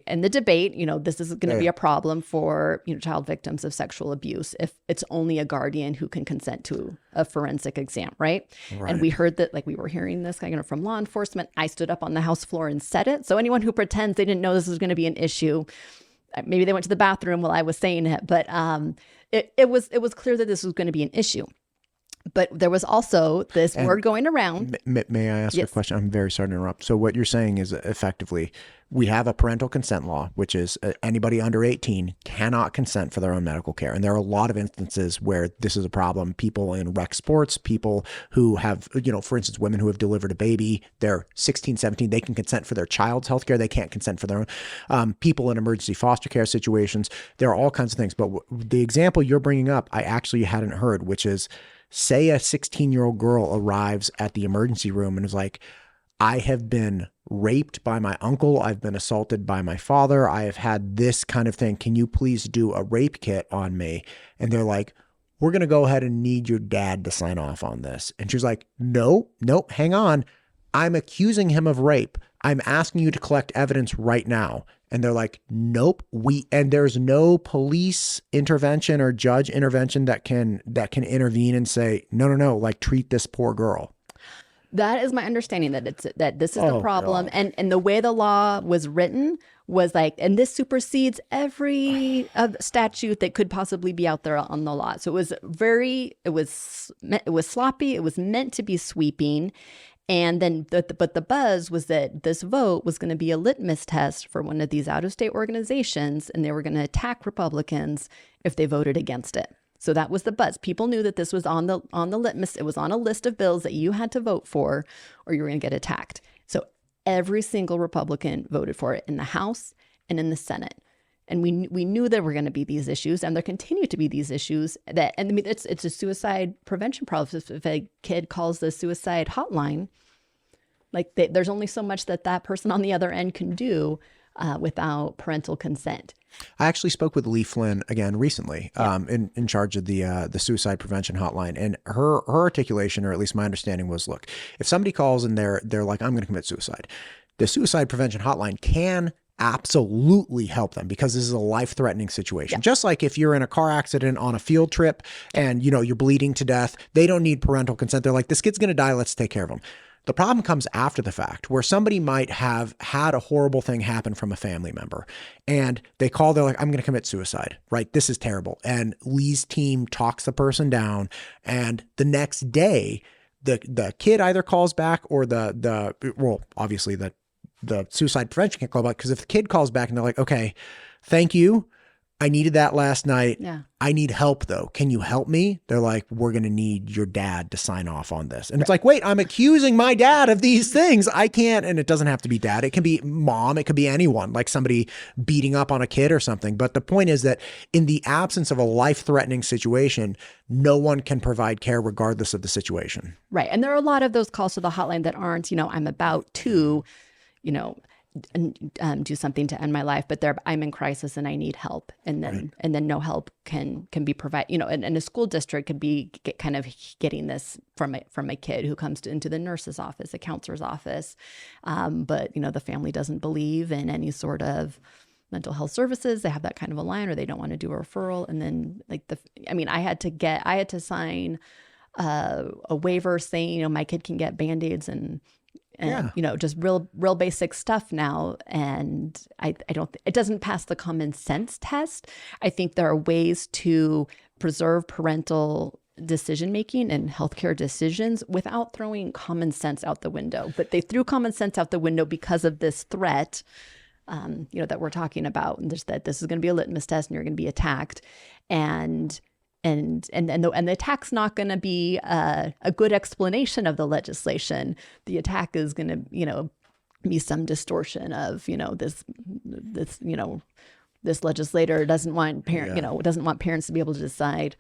in the debate, this is going to be a problem for, child victims of sexual abuse if it's only a guardian who can consent to a forensic exam, right? And we heard that, like we were hearing this kind of from law enforcement. I stood up on the House floor and said it. So anyone who pretends they didn't know this was going to be an issue, maybe they went to the bathroom while I was saying it, but it was clear that this was going to be an issue. But there was also this word going around. May I ask a question? I'm very sorry to interrupt. So what you're saying is effectively we have a parental consent law, which is anybody under 18 cannot consent for their own medical care. And there are a lot of instances where this is a problem. People in rec sports, people who have, for instance, women who have delivered a baby, they're 16, 17, they can consent for their child's health care. They can't consent for their own. People in emergency foster care situations, there are all kinds of things. But the example you're bringing up, I actually hadn't heard, which is, say a 16-year-old girl arrives at the emergency room and is like, I have been raped by my uncle. I've been assaulted by my father. I have had this kind of thing. Can you please do a rape kit on me? And they're like, we're going to go ahead and need your dad to sign off on this. And she's like, nope, hang on. I'm accusing him of rape. I'm asking you to collect evidence right now. And they're like, nope, and there's no police intervention or judge intervention that can intervene and say, no, like treat this poor girl. That is my understanding that this is the problem. God. And the way the law was written was like, and this supersedes every statute that could possibly be out there on the law. So it was sloppy. It was meant to be sweeping. And then, but the buzz was that this vote was going to be a litmus test for one of these out-of-state organizations, and they were going to attack Republicans if they voted against it. So that was the buzz. People knew that this was on the litmus. It was on a list of bills that you had to vote for, or you were going to get attacked. So every single Republican voted for it in the House and in the Senate. And we knew there were going to be these issues, and there continue to be these issues. And I mean, it's a suicide prevention problem. If a kid calls the suicide hotline, like there's only so much that person on the other end can do without parental consent. I actually spoke with Lee Flynn again recently, in charge of the suicide prevention hotline, and her articulation, or at least my understanding, was: look, if somebody calls and they're like, I'm going to commit suicide, the suicide prevention hotline can absolutely help them because this is a life-threatening situation. Yeah. Just like if you're in a car accident on a field trip and, you know, you're bleeding to death, they don't need parental consent. They're like, this kid's going to die. Let's take care of him. The problem comes after the fact where somebody might have had a horrible thing happen from a family member and they call, they're like, I'm going to commit suicide, right? This is terrible. And Lee's team talks the person down. And the next day, the kid either calls back or well, obviously the suicide prevention can't call back, because if the kid calls back and they're like, okay, thank you, I needed that last night. Yeah. I need help though. Can you help me? They're like, we're going to need your dad to sign off on this. And it's like, wait, I'm accusing my dad of these things. I can't. And it doesn't have to be dad. It can be mom. It could be anyone, like somebody beating up on a kid or something. But the point is that in the absence of a life-threatening situation, no one can provide care regardless of the situation. Right. And there are a lot of those calls to the hotline that aren't, you know, I'm about to, you know, do something to end my life, but I'm in crisis and I need help, and then no help can be provided. You know, and a school district could be kind of getting this from a kid who comes into the nurse's office, a counselor's office, but you know the family doesn't believe in any sort of mental health services. They have that kind of a line, or they don't want to do a referral, and then I had to sign a waiver saying, you know, my kid can get Band-Aids and you know, just real basic stuff now. And I don't, it doesn't pass the common sense test. I think there are ways to preserve parental decision-making and healthcare decisions without throwing common sense out the window. But they threw common sense out the window because of this threat, you know, that we're talking about. And there's that this is going to be a litmus test and you're going to be attacked. And the attack's not going to be a good explanation of the legislation. The attack is going to, you know, be some distortion of, you know, this you know, this legislator doesn't want doesn't want parents to be able to decide.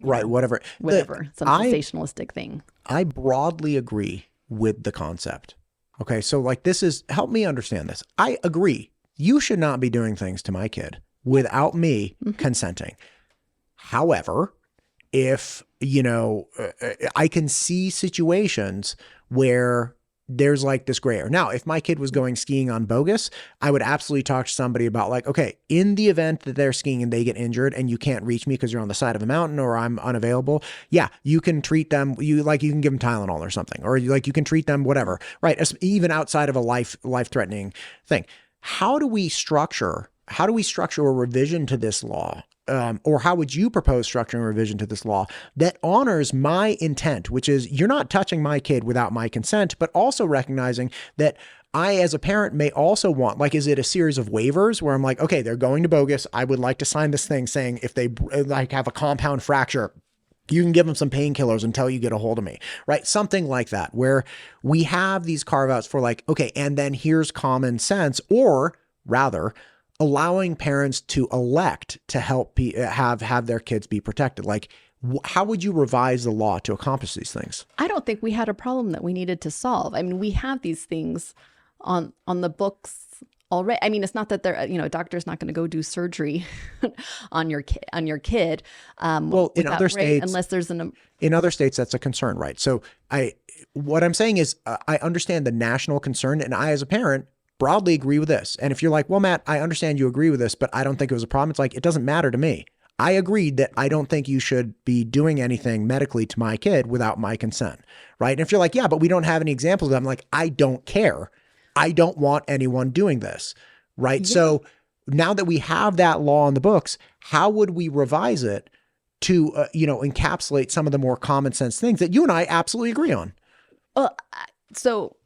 Right. Whatever. Some sensationalistic thing. I broadly agree with the concept. Okay. So like help me understand this. I agree. You should not be doing things to my kid without me consenting. However, if, you know, I can see situations where there's like this gray area. Now, if my kid was going skiing on bogus, I would absolutely talk to somebody about like, okay, in the event that they're skiing and they get injured and you can't reach me because you're on the side of a mountain or I'm unavailable. Yeah, you can treat them. You can give them Tylenol or something, or you can treat them whatever, right? Even outside of a life-threatening thing. How do we structure a revision to this law? Or how would you propose structuring a revision to this law that honors my intent, which is you're not touching my kid without my consent, but also recognizing that I, as a parent, may also want, like, is it a series of waivers where I'm like, okay, they're going to bogus. I would like to sign this thing saying if they like have a compound fracture, you can give them some painkillers until you get a hold of me, right? Something like that, where we have these carve outs for like, okay, and then here's common sense, or rather, allowing parents to elect to help have their kids be protected. Like, how would you revise the law to accomplish these things? I don't think we had a problem that we needed to solve. I mean, we have these things on the books already. I mean, it's not that they're, you know, a doctor's not going to go do surgery on your kid. Well, in other states, unless there's in other states, that's a concern, right? So what I'm saying is I understand the national concern, and I, as a parent, broadly agree with this. And if you're like, well, Matt, I understand you agree with this, but I don't think it was a problem. It's like, it doesn't matter to me. I agreed that I don't think you should be doing anything medically to my kid without my consent, right? And if you're like, yeah, but we don't have any examples of that, I'm like, I don't care. I don't want anyone doing this, right? Yeah. So now that we have that law in the books, how would we revise it to, encapsulate some of the more common sense things that you and I absolutely agree on? So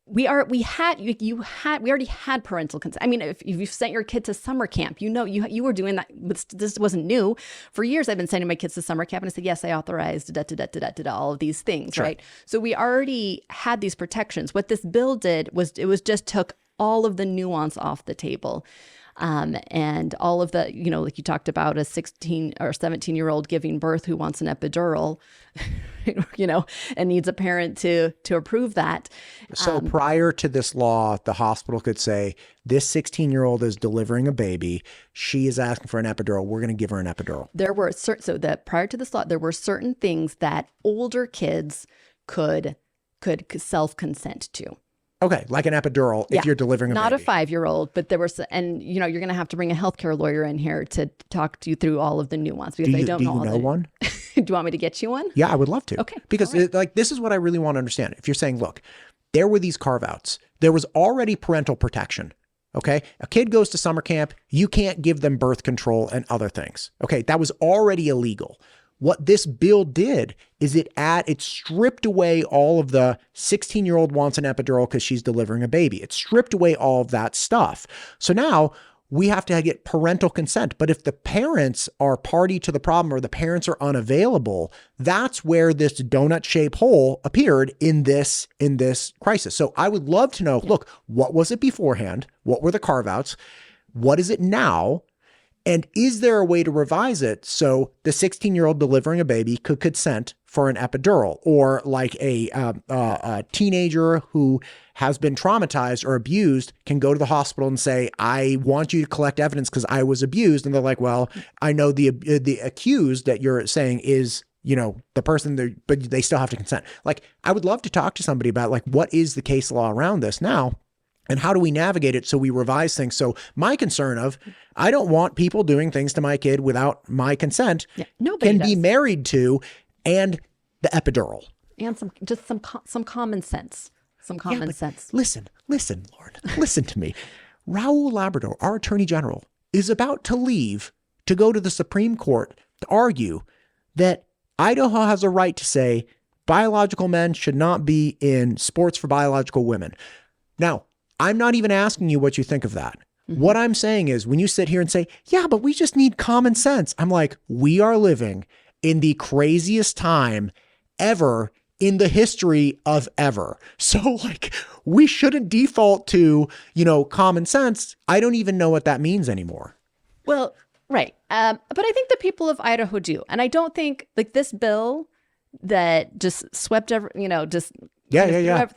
we already had parental consent. I mean, if you sent your kid to summer camp, you were doing that. But this wasn't new. For years, I've been sending my kids to summer camp, and I said, yes, I authorized all of these things, sure. Right? So we already had these protections. What this bill did was just took all of the nuance off the table. And all of the, like you talked about, a 16 or 17-year-old giving birth who wants an epidural, and needs a parent to approve that. So prior to this law, the hospital could say, this 16-year-old is delivering a baby. She is asking for an epidural. We're going to give her an epidural. There were prior to this law, there were certain things that older kids could self-consent to. Okay, like an epidural if you're delivering a not baby. a 5-year-old, but there was, and you know, you're going to have to bring a healthcare lawyer in here to talk to you through all of the nuance because Do you know one? Do you want me to get you one? Yeah, I would love to. Okay. Because this is what I really want to understand. If you're saying, look, there were these carve outs, there was already parental protection. Okay. A kid goes to summer camp. You can't give them birth control and other things. Okay. That was already illegal. What this bill did is it stripped away all of the 16-year-old wants an epidural because she's delivering a baby. It stripped away all of that stuff. So now we have to get parental consent. But if the parents are party to the problem or the parents are unavailable, that's where this donut-shaped hole appeared in this crisis. So I would love to know, look, what was it beforehand? What were the carve-outs? What is it now? And is there a way to revise it so the 16-year-old delivering a baby could consent for an epidural, or like a teenager who has been traumatized or abused can go to the hospital and say, I want you to collect evidence because I was abused. And they're like, well, I know the accused that you're saying is, you know, the person there, but they still have to consent. Like, I would love to talk to somebody about like, what is the case law around this now? And how do we navigate it so we revise things? So my concern of, I don't want people doing things to my kid without my consent can be married to, and the epidural. And some common sense. Some common sense. Listen, Lauren, listen to me. Raul Labrador, our attorney general, is about to leave to go to the Supreme Court to argue that Idaho has a right to say biological men should not be in sports for biological women. Now, I'm not even asking you what you think of that. Mm-hmm. What I'm saying is when you sit here and say, yeah, but we just need common sense. I'm like, we are living in the craziest time ever in the history of ever. So like, we shouldn't default to, you know, common sense. I don't even know what that means anymore. Well, right. But I think the people of Idaho do. And I don't think like this bill that just swept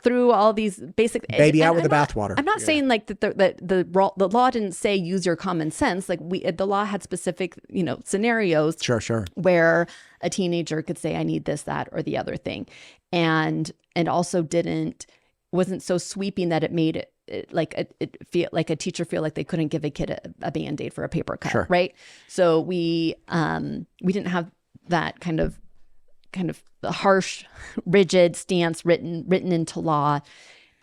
through all these basic baby out with the bathwater. I'm not saying like that the law didn't say use your common sense. Like the law had specific, you know, scenarios. Sure. Where a teenager could say, I need this, that, or the other thing. And also wasn't so sweeping that it made it feel like a teacher feel like they couldn't give a kid a Band-Aid for a paper cut. Sure. Right. So we didn't have that kind of the harsh, rigid stance written into law,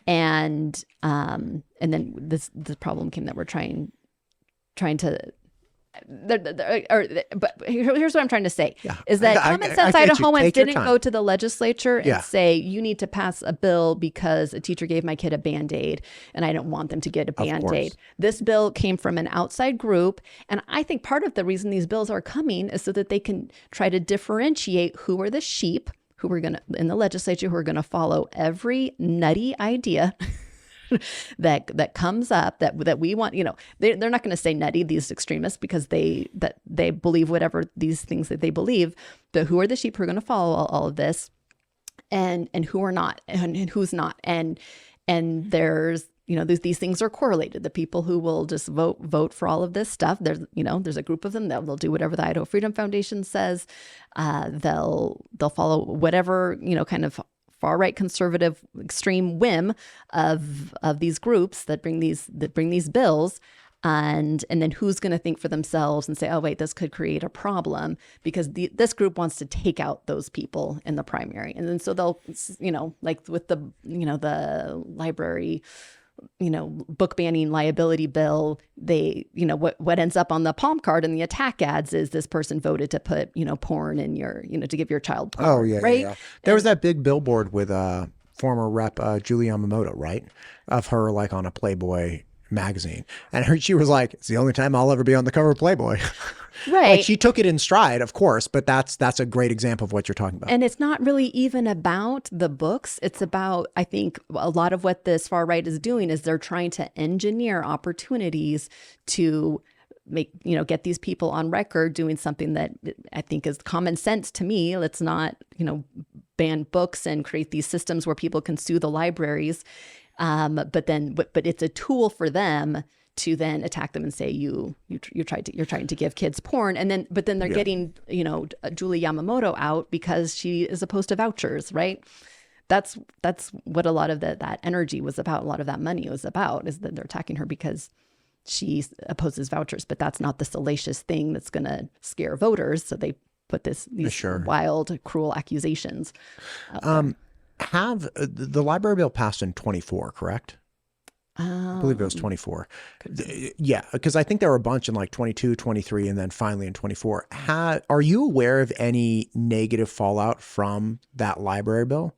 and then this problem came that we're trying to. But here's what I'm trying to say is that common sense Idahoans didn't go to the legislature and say, you need to pass a bill because a teacher gave my kid a Band-Aid and I don't want them to get a Band-Aid. This bill came from an outside group. And I think part of the reason these bills are coming is so that they can try to differentiate who are the sheep who are going to, in the legislature, who are going to follow every nutty idea that comes up that we want. You know, they're not going to say nutty, these extremists, because they believe whatever these things that they believe. Who are the sheep who are going to follow all of this, and who are not, and who's not, and there's, you know, these things are correlated. The people who will just vote for all of this stuff, there's a group of them that will do whatever the Idaho Freedom Foundation says. They'll follow whatever, you know, kind of far-right conservative extreme whim of these groups that bring these bills, and then who's going to think for themselves and say, oh wait, this could create a problem because this group wants to take out those people in the primary, and then so they'll, you know, like with the, you know, the library, you know, book banning liability bill, they, you know, what ends up on the palm card and the attack ads is this person voted to put, you know, porn in your, you know, to give your child porn. Oh yeah, right. Yeah. There was that big billboard with former rep Julie Yamamoto, right, of her like on a Playboy magazine, and she was like, "It's the only time I'll ever be on the cover of Playboy." Right. Like she took it in stride, of course, but that's a great example of what you're talking about. And it's not really even about the books. It's about, I think, a lot of what this far right is doing is they're trying to engineer opportunities to make, you know, get these people on record doing something that I think is common sense to me. Let's not, you know, ban books and create these systems where people can sue the libraries. But it's a tool for them to then attack them and say you're trying to give kids porn, and then they're getting, you know, Julie Yamamoto out because she is opposed to vouchers, right? that's what a lot of that energy was about. A lot of that money was about, is that they're attacking her because she opposes vouchers, but that's not the salacious thing that's going to scare voters. So they put these wild, cruel accusations out there. Have the library bill passed in 24, correct? I believe it was 24. Yeah, because I think there were a bunch in like 22, 23, and then finally in 24. Are you aware of any negative fallout from that library bill?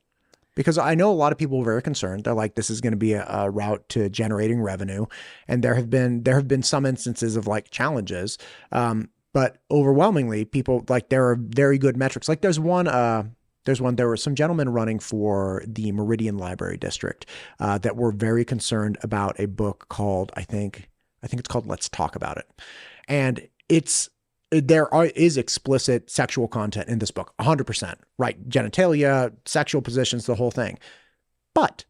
Because I know a lot of people were very concerned. They're like, this is going to be a route to generating revenue. And there have been some instances of like challenges. But overwhelmingly, people, like, there are very good metrics. Like there were some gentlemen running for the Meridian Library District that were very concerned about a book called, I think it's called Let's Talk About It. And there is explicit sexual content in this book, 100%, right? Genitalia, sexual positions, the whole thing. But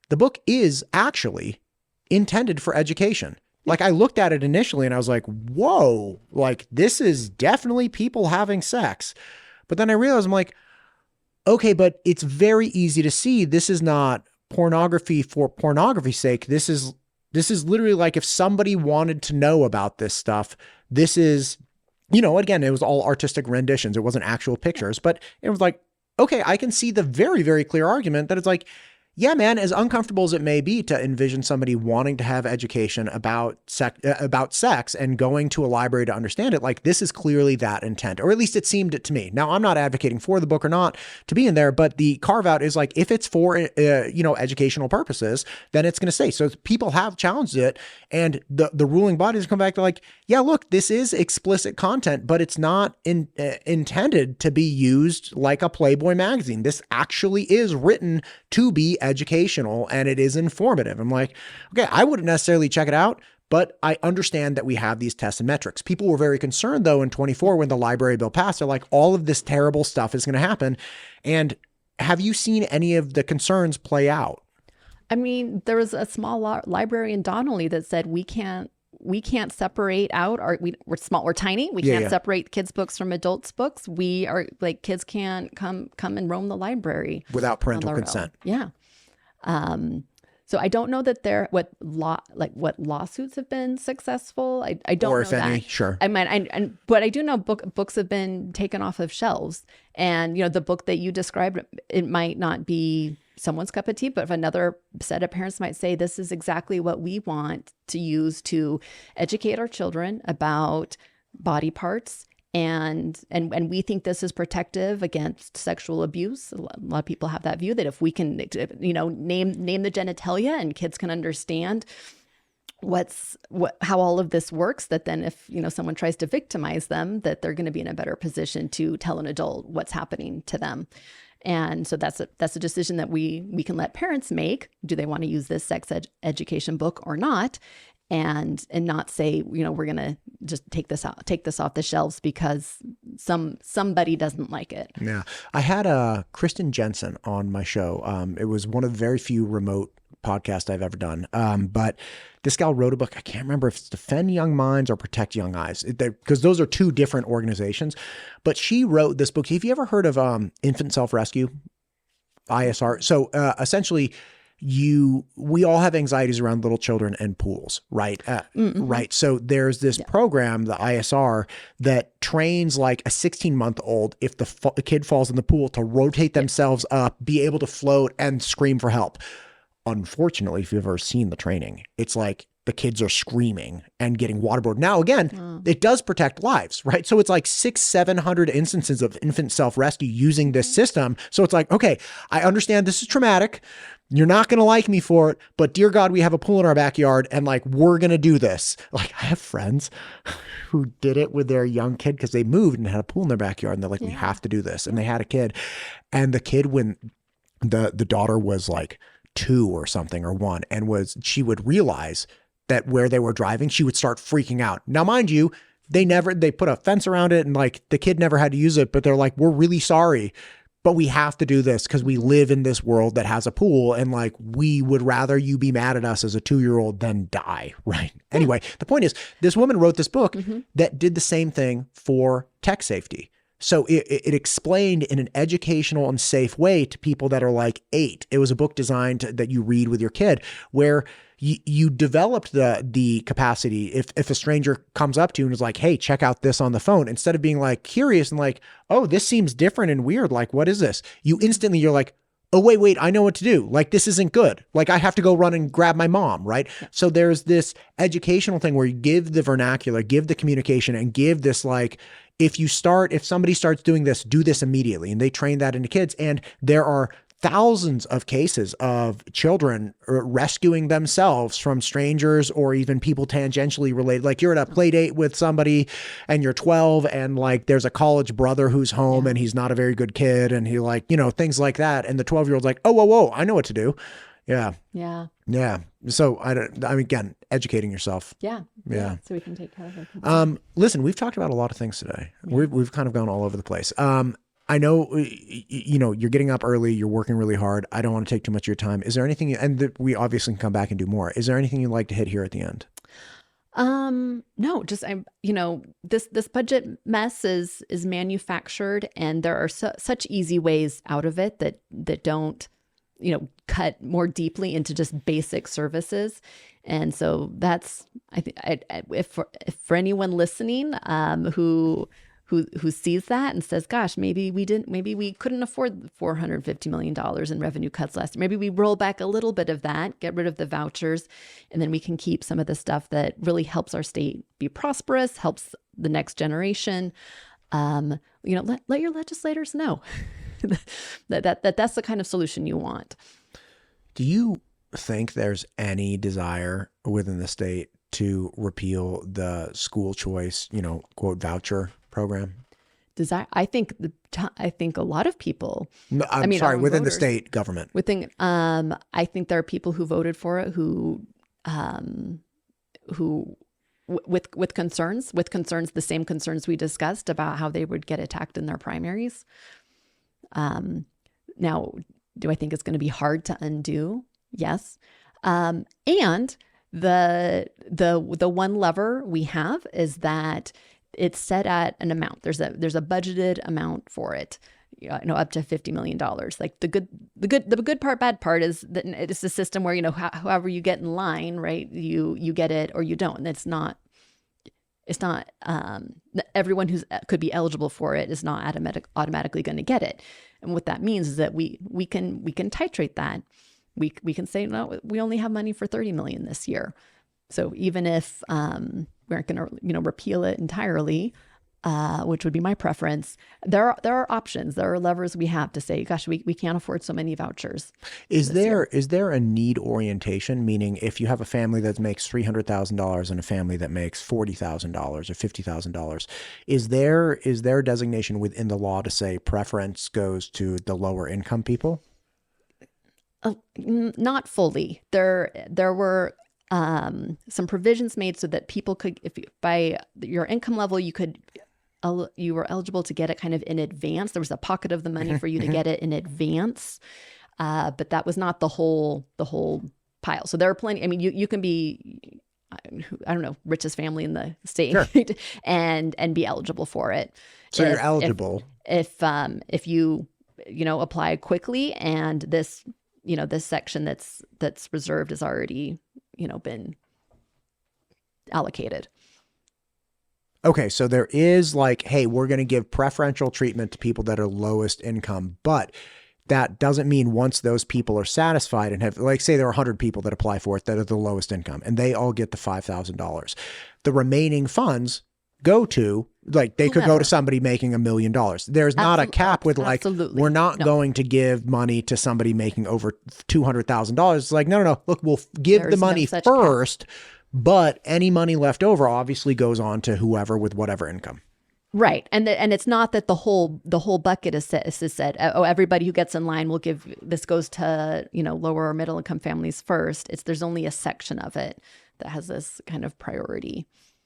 the book is actually intended for education. Like, I looked at it initially and I was like, whoa, like, this is definitely people having sex. But then I realized, I'm like, okay, but it's very easy to see this is not pornography for pornography's sake. This is literally like, if somebody wanted to know about this stuff, this is, again, it was all artistic renditions. It wasn't actual pictures, but it was like, okay, I can see the very, very clear argument that it's like, yeah, man, as uncomfortable as it may be to envision somebody wanting to have education about sex and going to a library to understand it, like, this is clearly that intent, or at least it seemed it to me. Now, I'm not advocating for the book or not to be in there, but the carve out is like, if it's for, educational purposes, then it's going to stay. So people have challenged it, and the ruling bodies come back to like, yeah, look, this is explicit content, but it's not intended to be used like a Playboy magazine. This actually is written to be educational, and it is informative. I'm like, okay, I wouldn't necessarily check it out, but I understand that we have these tests and metrics. People were very concerned though in 24 when the library bill passed. They're like, all of this terrible stuff is going to happen. And have you seen any of the concerns play out? I mean, there was a small library in Donnelly that said we can't separate out we're small, we're tiny. We can't separate kids' books from adults' books. We are like, kids can't come and roam the library without parental consent. Yeah. So I don't know that what lawsuits have been successful. I don't know if any, sure. I mean, but I do know books have been taken off of shelves, and the book that you described, it might not be someone's cup of tea, but if another set of parents might say, this is exactly what we want to use to educate our children about body parts. And we think this is protective against sexual abuse. A lot of people have that view that if we can, name the genitalia and kids can understand how all of this works, that then if someone tries to victimize them, that they're going to be in a better position to tell an adult what's happening to them. And so that's a decision that we can let parents make. Do they want to use this sex education book or not? And not say, we're going to just take this off the shelves because somebody doesn't like it. Yeah. I had Kristen Jensen on my show. It was one of the very few remote podcasts I've ever done. But this gal wrote a book. I can't remember if it's Defend Young Minds or Protect Young Eyes, because those are two different organizations. But she wrote this book. Have you ever heard of infant self-rescue, ISR? So essentially, we all have anxieties around little children and pools, right? Right. So there's this program, the ISR, that trains like a 16-month-old, if the kid falls in the pool, to rotate themselves up, be able to float, and scream for help. Unfortunately, if you've ever seen the training, it's like the kids are screaming and getting waterboarded. Now, again, it does protect lives, right? So it's like 600-700 instances of infant self-rescue using this system. So it's like, okay, I understand this is traumatic. You're not going to like me for it, but dear God, we have a pool in our backyard and like, we're going to do this. Like, I have friends who did it with their young kid because they moved and had a pool in their backyard and they're like, we have to do this. And they had a kid, and the kid, when the daughter was like 2 or something, or 1, and she would realize that where they were driving, she would start freaking out. Now, mind you, they put a fence around it and like the kid never had to use it, but they're like, we're really sorry, but we have to do this because we live in this world that has a pool, and like, we would rather you be mad at us as a 2-year-old than die, right? Anyway, the point is, this woman wrote this book that did the same thing for tech safety. So it explained in an educational and safe way to people that are like 8. It was a book designed that you read with your kid, where you developed the capacity. If a stranger comes up to you and is like, hey, check out this on the phone, instead of being like curious and like, oh, this seems different and weird, like, what is this? You're like, oh, wait, I know what to do. Like, this isn't good. Like, I have to go run and grab my mom, right? So there's this educational thing where you give the vernacular, give the communication, and give this, like, if somebody starts doing this, do this immediately. And they train that into kids. And there are thousands of cases of children rescuing themselves from strangers or even people tangentially related. Like, you're at a play date with somebody and you're 12 and like there's a college brother who's home and he's not a very good kid and he like, things like that. And the 12-year-old's like, oh, whoa, I know what to do. Yeah. Yeah. Yeah. So again, educating yourself. Yeah. Yeah. So we can take care of it. Listen, we've talked about a lot of things today. Yeah. We've kind of gone all over the place. I know, you're getting up early, you're working really hard. I don't want to take too much of your time. Is there anything, and we obviously can come back and do more. Is there anything you'd like to hit here at the end? No, just this budget mess is manufactured, and there are such easy ways out of it that don't, cut more deeply into just basic services. And so that's, I think, if for anyone listening, who sees that and says, gosh, maybe we couldn't afford $450 million in revenue cuts last year. Maybe we roll back a little bit of that, get rid of the vouchers, and then we can keep some of the stuff that really helps our state be prosperous, helps the next generation. Let your legislators know that's the kind of solution you want. Do you think there's any desire within the state to repeal the school choice, quote, voucher program? I think a lot of people. No, sorry, within voters, the state government. I think there are people who voted for it who with concerns, the same concerns we discussed about how they would get attacked in their primaries. Now, do I think it's going to be hard to undo? Yes. And the one lever we have is that it's set at an amount. There's a budgeted amount for it, up to $50 million. Like the good part, bad part is that it's a system where, however you get in line, right, you get it or you don't. And it's not everyone could be eligible for it is not automatically going to get it. And what that means is that we can titrate that. We can say, no, we only have money for $30 million this year. So even if we aren't going to repeal it entirely, which would be my preference, there are options. There are levers we have to say, gosh, we can't afford so many vouchers. Is there a need orientation? Meaning, if you have a family that makes $300,000 and a family that makes $40,000 or $50,000, is there a designation within the law to say preference goes to the lower income people? Not fully. There were some provisions made so that people could, if by your income level, you were eligible to get it kind of in advance. There was a pocket of the money for you to get it in advance, but that was not the whole pile. So there are plenty. I mean, you can be, I don't know, richest family in the state, sure, and be eligible for it. So you're eligible if you apply quickly, and this section that's reserved has already been allocated. Okay, so there is like, hey, we're going to give preferential treatment to people that are lowest income, but that doesn't mean once those people are satisfied and have, like, say there are 100 people that apply for it that are the lowest income and they all get the $5,000. The remaining funds go to, like, they could go to somebody making $1 million. There's not a cap with like, we're not going to give money to somebody making over $200,000. It's like, no. Look, we'll give the money first, but any money left over obviously goes on to whoever with whatever income. Right. And it's not that the whole bucket is said, oh, everybody who gets in line will give, this goes to, lower or middle income families first. There's only a section of it that has this kind of priority.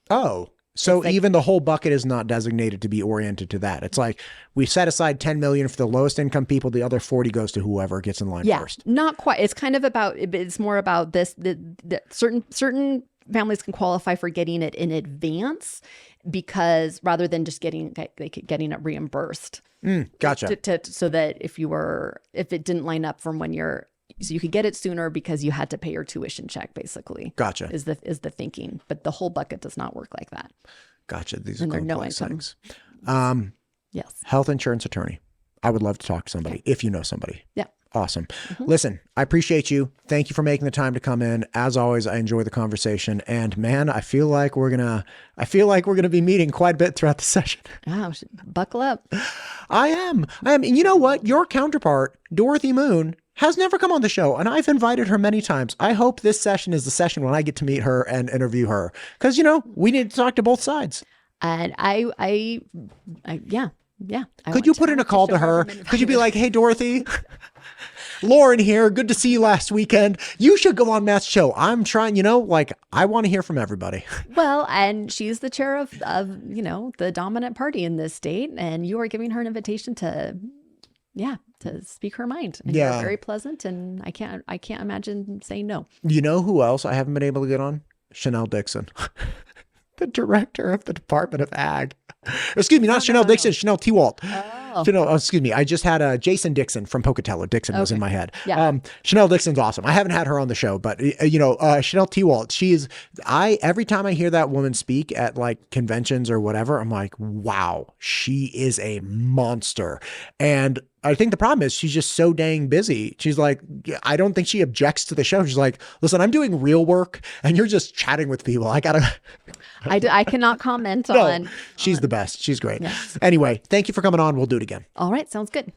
Oh, so like, even the whole bucket is not designated to be oriented to that. It's like we set aside $10 million for the lowest income people. The other 40 goes to whoever gets in line first. Not quite. It's kind of about, it's more about this, certain families can qualify for getting it in advance. because rather than just getting it reimbursed. Gotcha. So that if it didn't line up from when so you could get it sooner because you had to pay your tuition check, basically. Gotcha. Is the thinking, but the whole bucket does not work like that. Gotcha. These are And there are no complex income. things. Yes. Health insurance attorney. I would love to talk to somebody if you know somebody. Yeah. Awesome. Listen, I appreciate you. Thank you for making the time to come in. As always, I enjoy the conversation. And man, I feel like we're gonna be meeting quite a bit throughout the session. Oh, buckle up. I am. And you know what? Your counterpart, Dorothy Moon, has never come on the show, and I've invited her many times. I hope this session is the session when I get to meet her and interview her, because we need to talk to both sides. And yeah. Could you put in a call to her? Could you be like, hey, Dorothy, Lauren here. Good to see you last weekend. You should go on Matt's show. I'm trying, I want to hear from everybody. Well, and she's the chair of the dominant party in this state, and you are giving her an invitation to speak her mind. And you're very pleasant, and I can't imagine saying no. You know who else I haven't been able to get on? Chanel Dixon. The director of the Department of Ag. Excuse me, not Chanel Dixon, Chanel Tewalt. Oh. Excuse me. I just had Jason Dixon from Pocatello. Dixon was in my head. Yeah. Chanel Dixon's awesome. I haven't had her on the show, but Chanel Tewalt, every time I hear that woman speak at like conventions or whatever, I'm like, wow, she is a monster. And I think the problem is she's just so dang busy. She's like, I don't think she objects to the show. She's like, listen, I'm doing real work and you're just chatting with people. I cannot comment on. She's the best. She's great. Yes. Anyway, thank you for coming on. We'll do it again. All right. Sounds good.